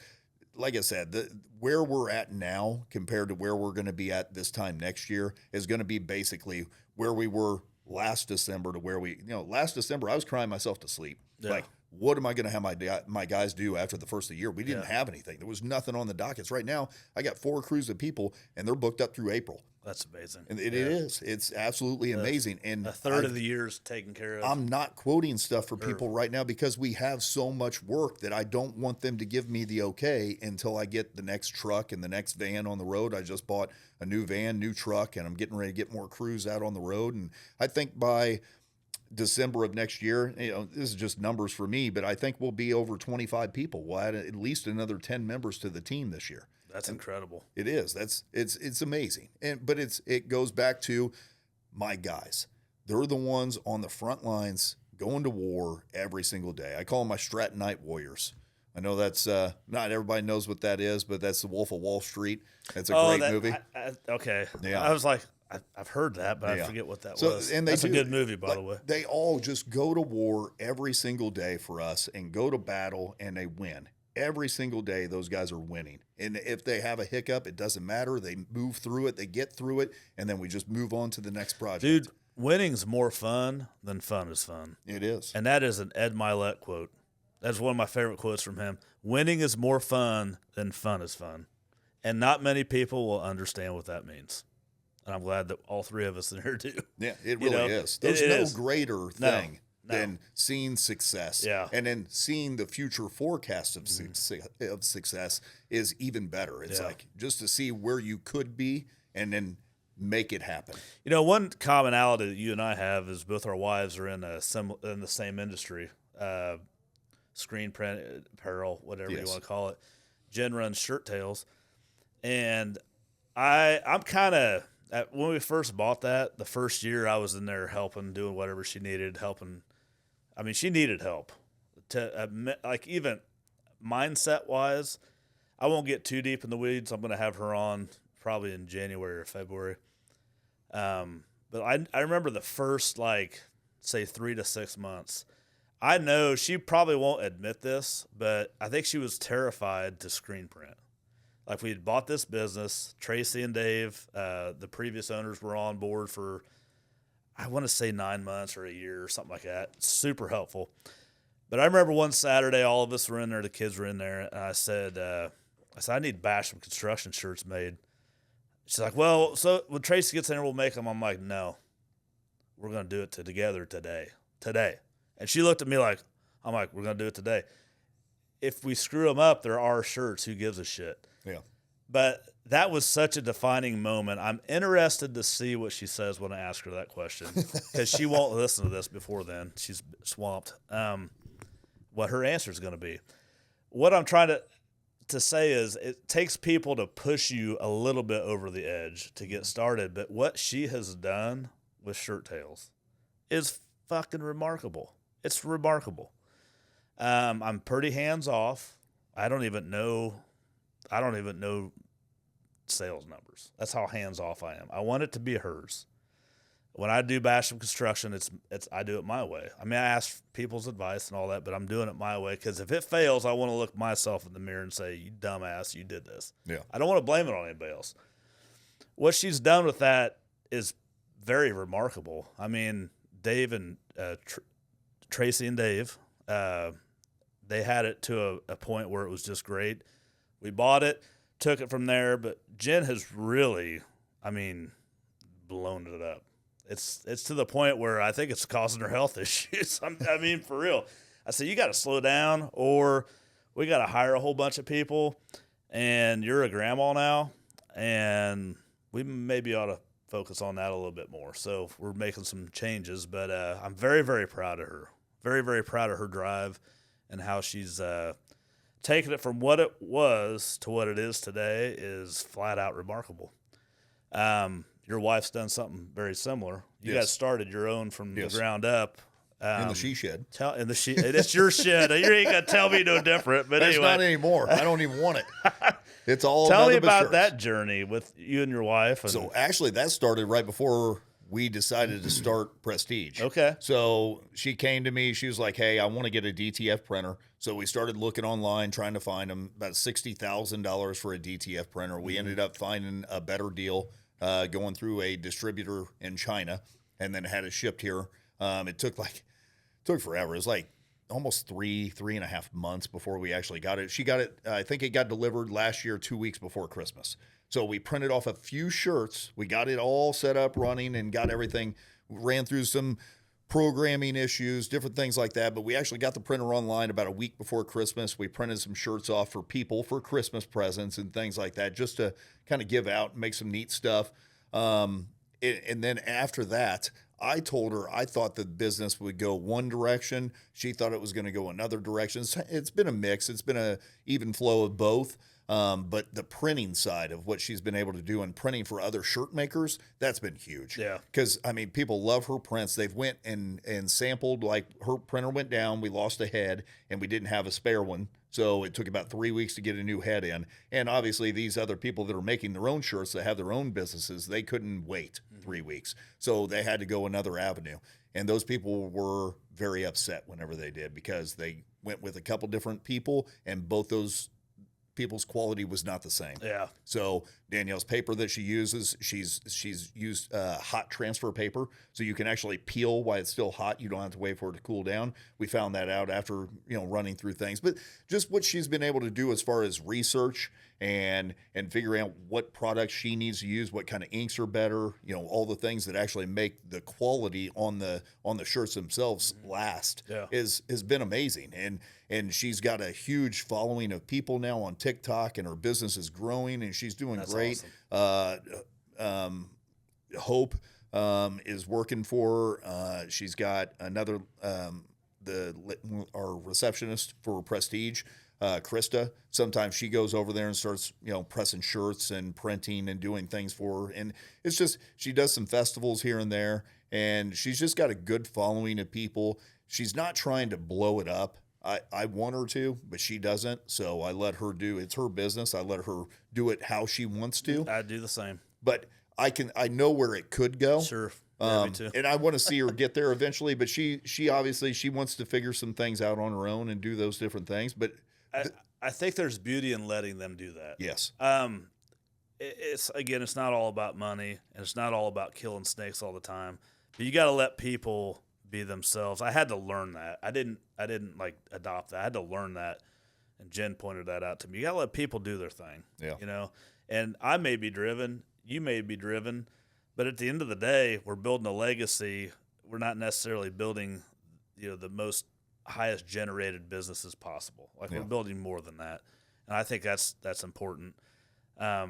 like I said, where we're at now compared to where we're going to be at this time next year is going to be basically where we were last December to where last December I was crying myself to sleep. Yeah. Like, what am I going to have my guys do after the first of the year? We didn't have anything. There was nothing on the dockets. Right now, I got 4 crews of people, and they're booked up through April. That's amazing. And it is. It's absolutely amazing. And a third of the year's taken care of. I'm not quoting stuff for people right now because we have so much work that I don't want them to give me the okay until I get the next truck and the next van on the road. I just bought a new van, new truck, and I'm getting ready to get more crews out on the road. And I think by December of next year, this is just numbers for me, but I think we'll be over 25 people. We'll add at least another 10 members to the team this year. That's incredible. It is. It's amazing. But it goes back to my guys. They're the ones on the front lines going to war every single day. I call them my Stratton Night Warriors. I know that's not everybody knows what that is, but that's the Wolf of Wall Street. That's a great movie. Okay. Yeah. I was like, I've heard that, but I forget what that was. And that's a good movie, by the way. They all just go to war every single day for us and go to battle, and they win. Every single day, those guys are winning. And if they have a hiccup, it doesn't matter. They move through it. They get through it, and then we just move on to the next project. Dude, winning's more fun than fun is fun. It is. And that is an Ed Milet quote. That's one of my favorite quotes from him. Winning is more fun than fun is fun. And not many people will understand what that means. And I'm glad that all 3 of us in here do. Yeah, it really is. There's no greater thing than seeing success. Yeah. And then seeing the future forecast of success is even better. It's like just to see where you could be and then make it happen. One commonality that you and I have is both our wives are in the same industry, screen print, apparel, whatever you want to call it. Jen runs Shirt Tails. And I'm kind of, when we first bought that, the first year I was in there helping, doing whatever she needed, helping. I mean, she needed help. Even mindset-wise, I won't get too deep in the weeds. I'm going to have her on probably in January or February. But I remember the first, say 3 to 6 months. I know she probably won't admit this, but I think she was terrified to screen print. Like, we had bought this business, Tracy and Dave, the previous owners were on board for, I want to say 9 months or a year or something like that. Super helpful. But I remember one Saturday, all of us were in there, the kids were in there, and I said, I need Basham construction shirts made. She's like, well, so when Tracy gets in there, we'll make them. I'm like, no, we're going to do it together today. And she looked at me like, I'm like, we're going to do it today. If we screw them up, they're our shirts. Who gives a shit? Yeah. But that was such a defining moment. I'm interested to see what she says when I ask her that question, because she won't listen to this before then. She's swamped. What her answer is going to be. What I'm trying to say is it takes people to push you a little bit over the edge to get started. But what she has done with Shirt Tales is fucking remarkable. It's remarkable. I'm pretty hands off. I don't even know sales numbers. That's how hands off I am. I want it to be hers. When I do Basham Construction, it's I do it my way. I mean, I ask people's advice and all that, but I'm doing it my way, because if it fails, I want to look myself in the mirror and say, you dumbass, you did this. Yeah. I don't want to blame it on anybody else. What she's done with that is very remarkable. I mean, Dave and Tracy and Dave, they had it to a point where it was just great. We bought it, took it from there, but Jen has really, blown it up. It's to the point where I think it's causing her health issues. I mean, for real. I said, you got to slow down, or we got to hire a whole bunch of people, and you're a grandma now, and we maybe ought to focus on that a little bit more. So we're making some changes, but I'm very, very proud of her. Very, very proud of her drive and how she's taken it from what it was to what it is today is flat out remarkable. Your wife's done something very similar. You guys started your own from the ground up. In the she shed. It's your shed. You ain't got to tell me no different. But That's anyway. not anymore. I don't even want it. It's all Tell me nothing but about shirts. that journey with you and your wife. So actually, that started right before we decided to start Prestige. Okay. So she came to me. She was like, hey, I want to get a DTF printer. So we started looking online, trying to find them. About $60,000 for a DTF printer. We ended up finding a better deal going through a distributor in China, and then had it shipped here. It took forever. It was like almost three and a half months before we actually got it. She got it. I think it got delivered last year, 2 weeks before Christmas. So we printed off a few shirts. We got it all set up, running, and got everything. Ran through some programming issues, different things like that. But we actually got the printer online about a week before Christmas. We printed some shirts off for people for Christmas presents and things like that, just to kind of give out and make some neat stuff. And then after that, I told her I thought the business would go one direction. She thought it was going to go another direction. It's been a mix. It's been an even flow of both. But the printing side of what she's been able to do and printing for other shirt makers, that's been huge. Yeah. Because, people love her prints. They've went and sampled, like her printer went down. We lost a head and we didn't have a spare one. So it took about 3 weeks to get a new head in. And obviously these other people that are making their own shirts that have their own businesses, they couldn't wait 3 weeks. So they had to go another avenue. And those people were very upset whenever they did, because they went with a couple different people and both those people's quality was not the same. Yeah. So Danielle's paper that she uses, she's used hot transfer paper, so you can actually peel while it's still hot. You don't have to wait for it to cool down. We found that out after running through things. But just what she's been able to do as far as research and figuring out what products she needs to use, what kind of inks are better, all the things that actually make the quality on the shirts themselves last has been amazing. And she's got a huge following of people now on TikTok, and her business is growing, and she's doing great. Awesome. Hope is working for her. She's got another our receptionist for Prestige, Krista. Sometimes she goes over there and starts pressing shirts and printing and doing things for her. And it's just, she does some festivals here and there, and she's just got a good following of people. She's not trying to blow it up. I want her to, but she doesn't. So I let her it's her business. I let her do it how she wants to. I do the same. But I know where it could go. Sure. Yeah, me too. And I want to see her get there eventually, but she obviously she wants to figure some things out on her own and do those different things. But I think there's beauty in letting them do that. Yes. It's not all about money, and it's not all about killing snakes all the time. But you got to let people be themselves. I had to learn that. I didn't like adopt that. I had to learn that. And Jen pointed that out to me. You got to let people do their thing. Yeah. You know, and I may be driven, you may be driven, but at the end of the day, we're building a legacy. We're not necessarily building, the most highest generated businesses possible. Like we're building more than that. And I think that's important. I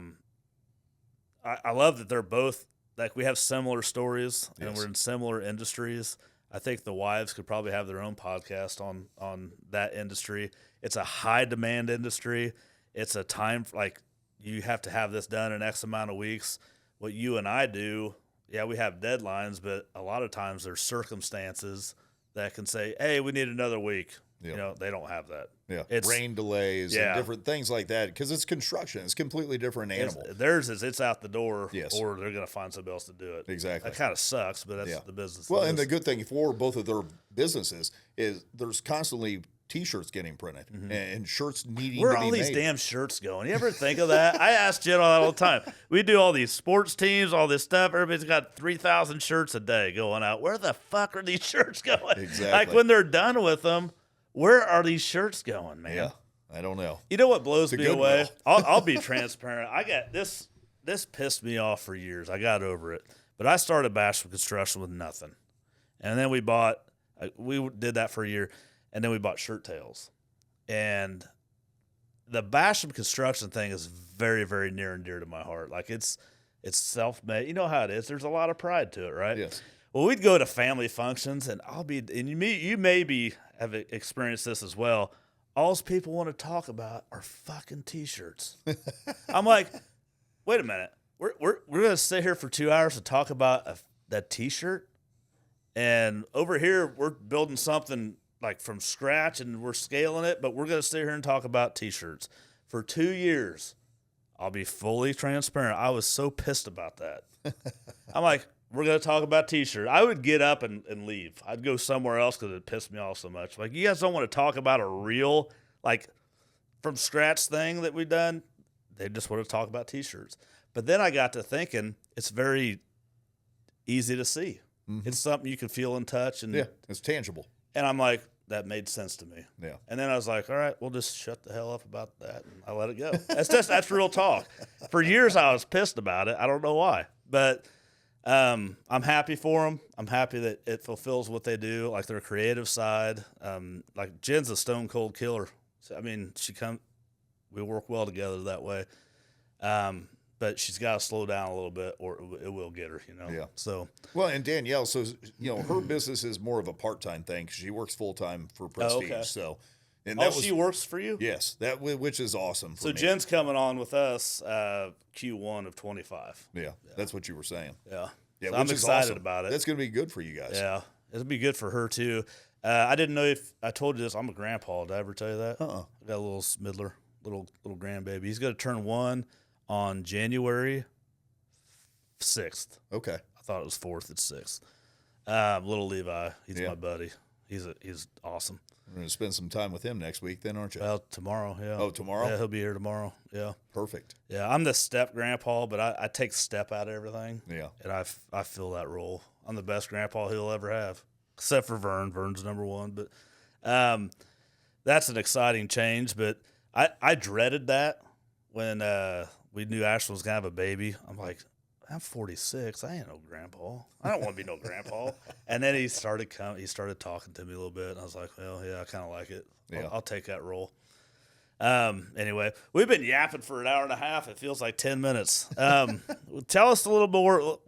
love that they're both, like, we have similar stories and we're in similar industries. I think the wives could probably have their own podcast on that industry. It's a high demand industry. It's a time, like, you have to have this done in X amount of weeks. What you and I do, we have deadlines, but a lot of times there's circumstances that can say, hey, we need another week. Yep. They don't have that. Yeah, it's rain delays and different things like that because it's construction. It's a completely different animal. Theirs is it's out the door, or they're going to find somebody else to do it. Exactly. That kind of sucks, but that's the business. Well, and the good thing for both of their businesses is there's constantly T-shirts getting printed and shirts needing to be made. Where are all these damn shirts going? You ever think of that? I ask Jen all the time. We do all these sports teams, all this stuff. Everybody's got 3,000 shirts a day going out. Where the fuck are these shirts going? Exactly. Like when they're done with them, where are these shirts going, man? Yeah, I don't know. You know what blows me away? I'll be transparent. I got this. This pissed me off for years. I got over it, but I started Basham Construction with nothing, and then we did that for a year, and then we bought Shirt Tails, and the Basham Construction thing is very, very near and dear to my heart. Like it's self-made. You know how it is. There's a lot of pride to it, right? Yes. Well, we'd go to family functions, and you maybe have experienced this as well. All people want to talk about are fucking T-shirts. I'm like, wait a minute, we're gonna sit here for 2 hours to talk about that T-shirt, and over here we're building something like from scratch and we're scaling it, but we're gonna sit here and talk about T-shirts for 2 years. I'll be fully transparent. I was so pissed about that. I'm like, we're going to talk about T-shirts. I would get up and leave. I'd go somewhere else because it pissed me off so much. Like, you guys don't want to talk about a real, like, from scratch thing that we've done. They just want to talk about T-shirts. But then I got to thinking, it's very easy to see. Mm-hmm. It's something you can feel and touch. And it's tangible. And I'm like, that made sense to me. Yeah. And then I was like, all right, we'll just shut the hell up about that. And I let it go. That's real talk. For years, I was pissed about it. I don't know why. But I'm happy for them. I'm happy that it fulfills what they do, like their creative side. Like Jen's a stone cold killer. So, I mean, we work well together that way. But she's got to slow down a little bit, or it will get her. Yeah. So well, and Danielle, so her business is more of a part-time thing because she works full-time for Prestige. Okay. So, and she works for you? Yes, which is awesome. For me. Jen's coming on with us Q1 of 25. Yeah, that's what you were saying. Yeah. Yeah, so I'm excited about it. That's going to be good for you guys. Yeah, it'll be good for her too. I didn't know if I told you this. I'm a grandpa. Did I ever tell you that? I got a little Smidler, little grandbaby. He's going to turn 1 on January 6th. Okay. I thought it was 4th. It's 6th. Little Levi. He's my buddy. He's awesome. We're going to spend some time with him next week then, aren't you? Well, tomorrow, yeah. Oh, tomorrow? Yeah, he'll be here tomorrow. Yeah. Perfect. Yeah, I'm the step grandpa, but I take step out of everything. Yeah. And I fill that role. I'm the best grandpa he'll ever have, except for Vern. Vern's number 1. But that's an exciting change. But I dreaded that when we knew Ashton was going to have a baby. I'm like, I'm 46. I ain't no grandpa. I don't want to be no grandpa. And then he started talking to me a little bit, and I was like, well, yeah, I kind of like it. Yeah. I'll take that role. Anyway, we've been yapping for an hour and a half. It feels like 10 minutes. Tell us a little more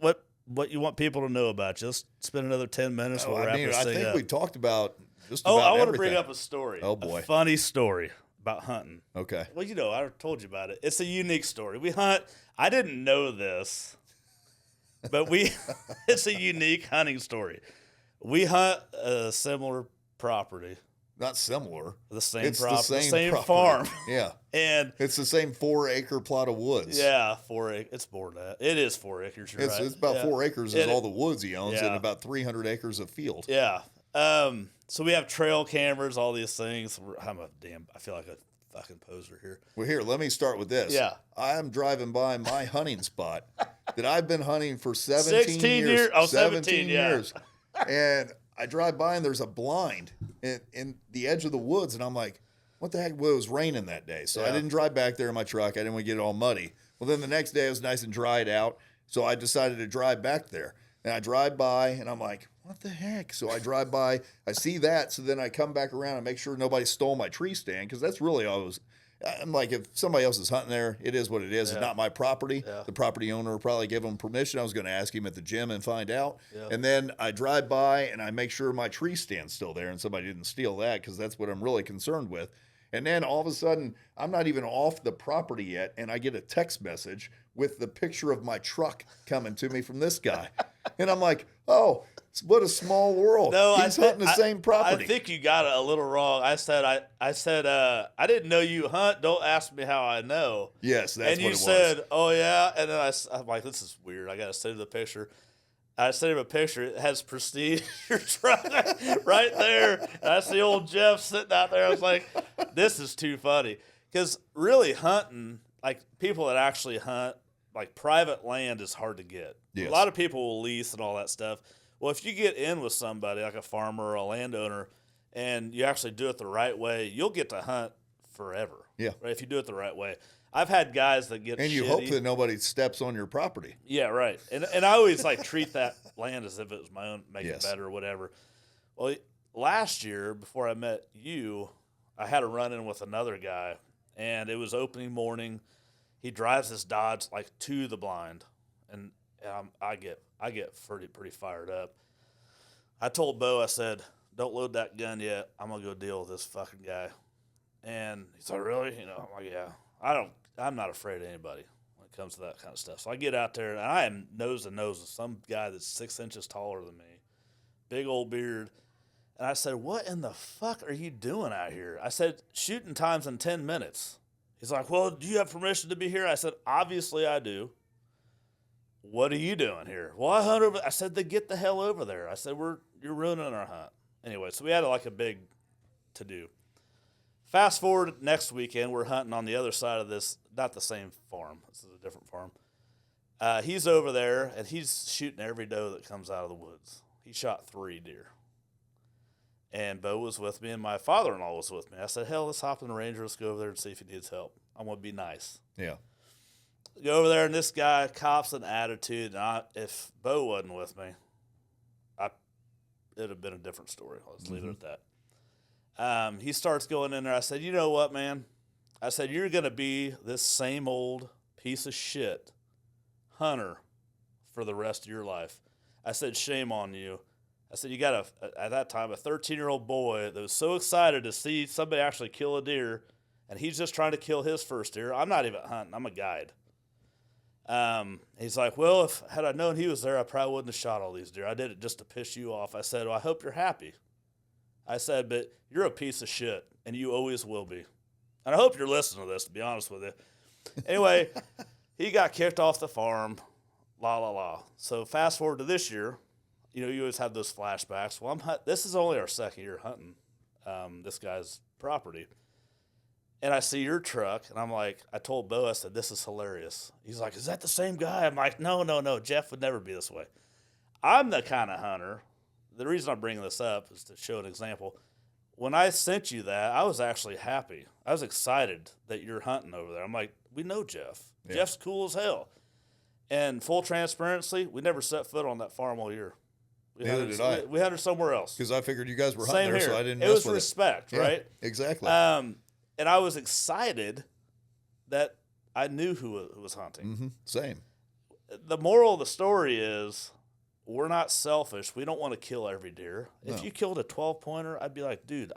what you want people to know about you. Let's spend another 10 minutes. We'll wrap this thing I think up. we talked about just about I want everything. to bring up a story. Oh, boy. A funny story about hunting. Okay. Well, I told you about it. It's a unique story. We hunt. I didn't know this, but it's a unique hunting story. We hunt a similar property. Not similar. The same it's property. The same property. Farm. Yeah. And it's the same 4-acre plot of woods. Yeah, 4 acres. It's more than that. It is 4 acres. You're right. It's about 4 acres is all the woods he owns, Yeah. and about 300 acres of field. Yeah. So we have trail cameras, all these things. I feel like a fucking poser here. Well, here, let me start with this. Yeah. I'm driving by my hunting spot, that I've been hunting for 17 years. Oh, 17 years. And I drive by and there's a blind in the edge of the woods. And I'm like, what the heck? Well, it was raining that day. So I didn't drive back there in my truck. I didn't want to get it all muddy. Well, then the next day it was nice and dried out. So I decided to drive back there. And I drive by and I'm like, what the heck? So I drive by, I see that. So then I come back around and make sure nobody stole my tree stand. Because that's really all I'm like, if somebody else is hunting there, it is what it is. It's not my property. The property owner will probably give them permission. I was going to ask him at the gym and find out. And then I drive by and I make sure my tree stand's still there and somebody didn't steal that, because that's what I'm really concerned with. And then all of a sudden, I'm not even off the property yet, and I get a text message with the picture of my truck coming to me from this guy. And I'm like, oh, what a small world. No, he's hunting the same property. I think you got it a little wrong. I said, I didn't know you hunt. Don't ask me how I know. Yes, that's what it was. And you said, oh, yeah. And then I'm like, this is weird. I got to send him the picture. I sent him a picture. It has Prestige truck right there. And I see old Jeff sitting out there. I was like, this is too funny. Because really hunting, like people that actually hunt, like private land is hard to get. Yes. A lot of people will lease and all that stuff. Well, if you get in with somebody like a farmer or a landowner and you actually do it the right way, you'll get to hunt forever. Yeah. Right? If you do it the right way. I've had guys that get and you shitty. hope that nobody steps on your property. Yeah, right. And I always like treat that land as if it was my own, make it Yes. better or whatever. Well, last year before I met you, I had a run-in with another guy, and it was opening morning. He drives his Dodge like to the blind, and I get pretty fired up. I told Bo, I said, don't load that gun yet. I'm going to go deal with this fucking guy. And he's like, really? You know, I'm like, yeah. I'm not afraid of anybody when it comes to that kind of stuff. So I get out there, and I am nose to nose with some guy that's 6 inches taller than me, big old beard. And I said, what in the fuck are you doing out here? I said, shooting time's in 10 minutes. He's like, well, do you have permission to be here? I said, obviously I do. What are you doing here? Well, I hunt over. I said, then get the hell over there. I said, you're ruining our hunt. Anyway, so we had like a big to-do. Fast forward next weekend, we're hunting on the other side of this, not the same farm. This is a different farm. He's over there, and he's shooting every doe that comes out of the woods. He shot 3 deer. And Bo was with me, and my father-in-law was with me. I said, hell, let's hop in the Ranger. Let's go over there and see if he needs help. I'm going to be nice. Yeah. Go over there, and this guy cops an attitude. And if Bo wasn't with me, it would have been a different story. Let's leave it at that. He starts going in there. I said, you know what, man? I said, you're going to be this same old piece of shit hunter for the rest of your life. I said, shame on you. I said, you got at that time, a 13-year-old boy that was so excited to see somebody actually kill a deer, and he's just trying to kill his first deer. I'm not even hunting. I'm a guide. He's like, well, had I known he was there, I probably wouldn't have shot all these deer. I did it just to piss you off. I said, well, I hope you're happy. I said, but you're a piece of shit, and you always will be. And I hope you're listening to this, to be honest with you. Anyway, he got kicked off the farm, So fast forward to this year, you know, you always have those flashbacks. Well, this is only our second year hunting this guy's property. And I see your truck, and I'm like, I told Bo, I said, this is hilarious. He's like, is that the same guy? I'm like, no, Jeff would never be this way. I'm the kind of hunter. The reason I'm bringing this up is to show an example. When I sent you that, I was actually happy. I was excited that you're hunting over there. I'm like, we know Jeff. Yeah. Jeff's cool as hell. And full transparency, we never set foot on that farm all year. Neither did I. We hunted somewhere else. Because I figured you guys were hunting there, so I didn't mess with it. It was respect, right? Yeah, exactly. And I was excited that I knew who was hunting. Mm-hmm. Same. The moral of the story is, we're not selfish. We don't want to kill every deer. No. If you killed a 12-pointer, I'd be like, dude,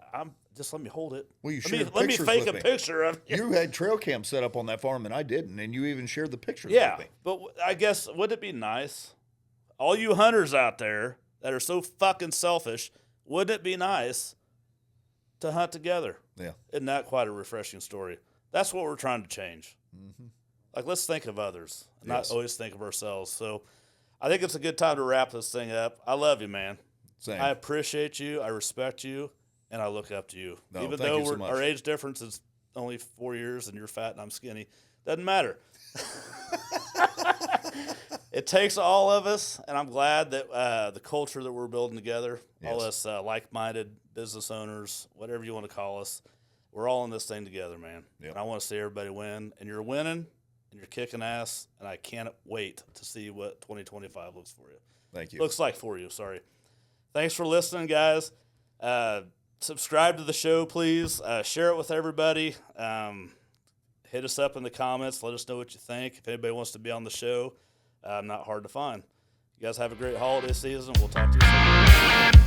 just let me hold it. Well, you let me fake a picture of it. You had trail cam set up on that farm, and I didn't, and you even shared the pictures with me. But I guess, wouldn't it be nice? All you hunters out there that are so fucking selfish, wouldn't it be nice to hunt together? Yeah. Isn't that quite a refreshing story? That's what we're trying to change. Mm-hmm. Like, let's think of others, not always think of ourselves. So I think it's a good time to wrap this thing up. I love you, man. Same. I appreciate you. I respect you, and I look up to you. No, even thank though you so much. Our age difference is only 4 years, and you're fat and I'm skinny, doesn't matter. it takes all of us, and I'm glad that the culture that we're building together, all us like-minded business owners, whatever you want to call us, we're all in this thing together, man. Yep. And I want to see everybody win. And you're winning, and you're kicking ass, and I can't wait to see what 2025 looks for you. Thank you. Looks like for you, sorry. Thanks for listening, guys. Subscribe to the show, please. Share it with everybody. Hit us up in the comments. Let us know what you think. If anybody wants to be on the show, I'm not hard to find. You guys have a great holiday season. We'll talk to you soon.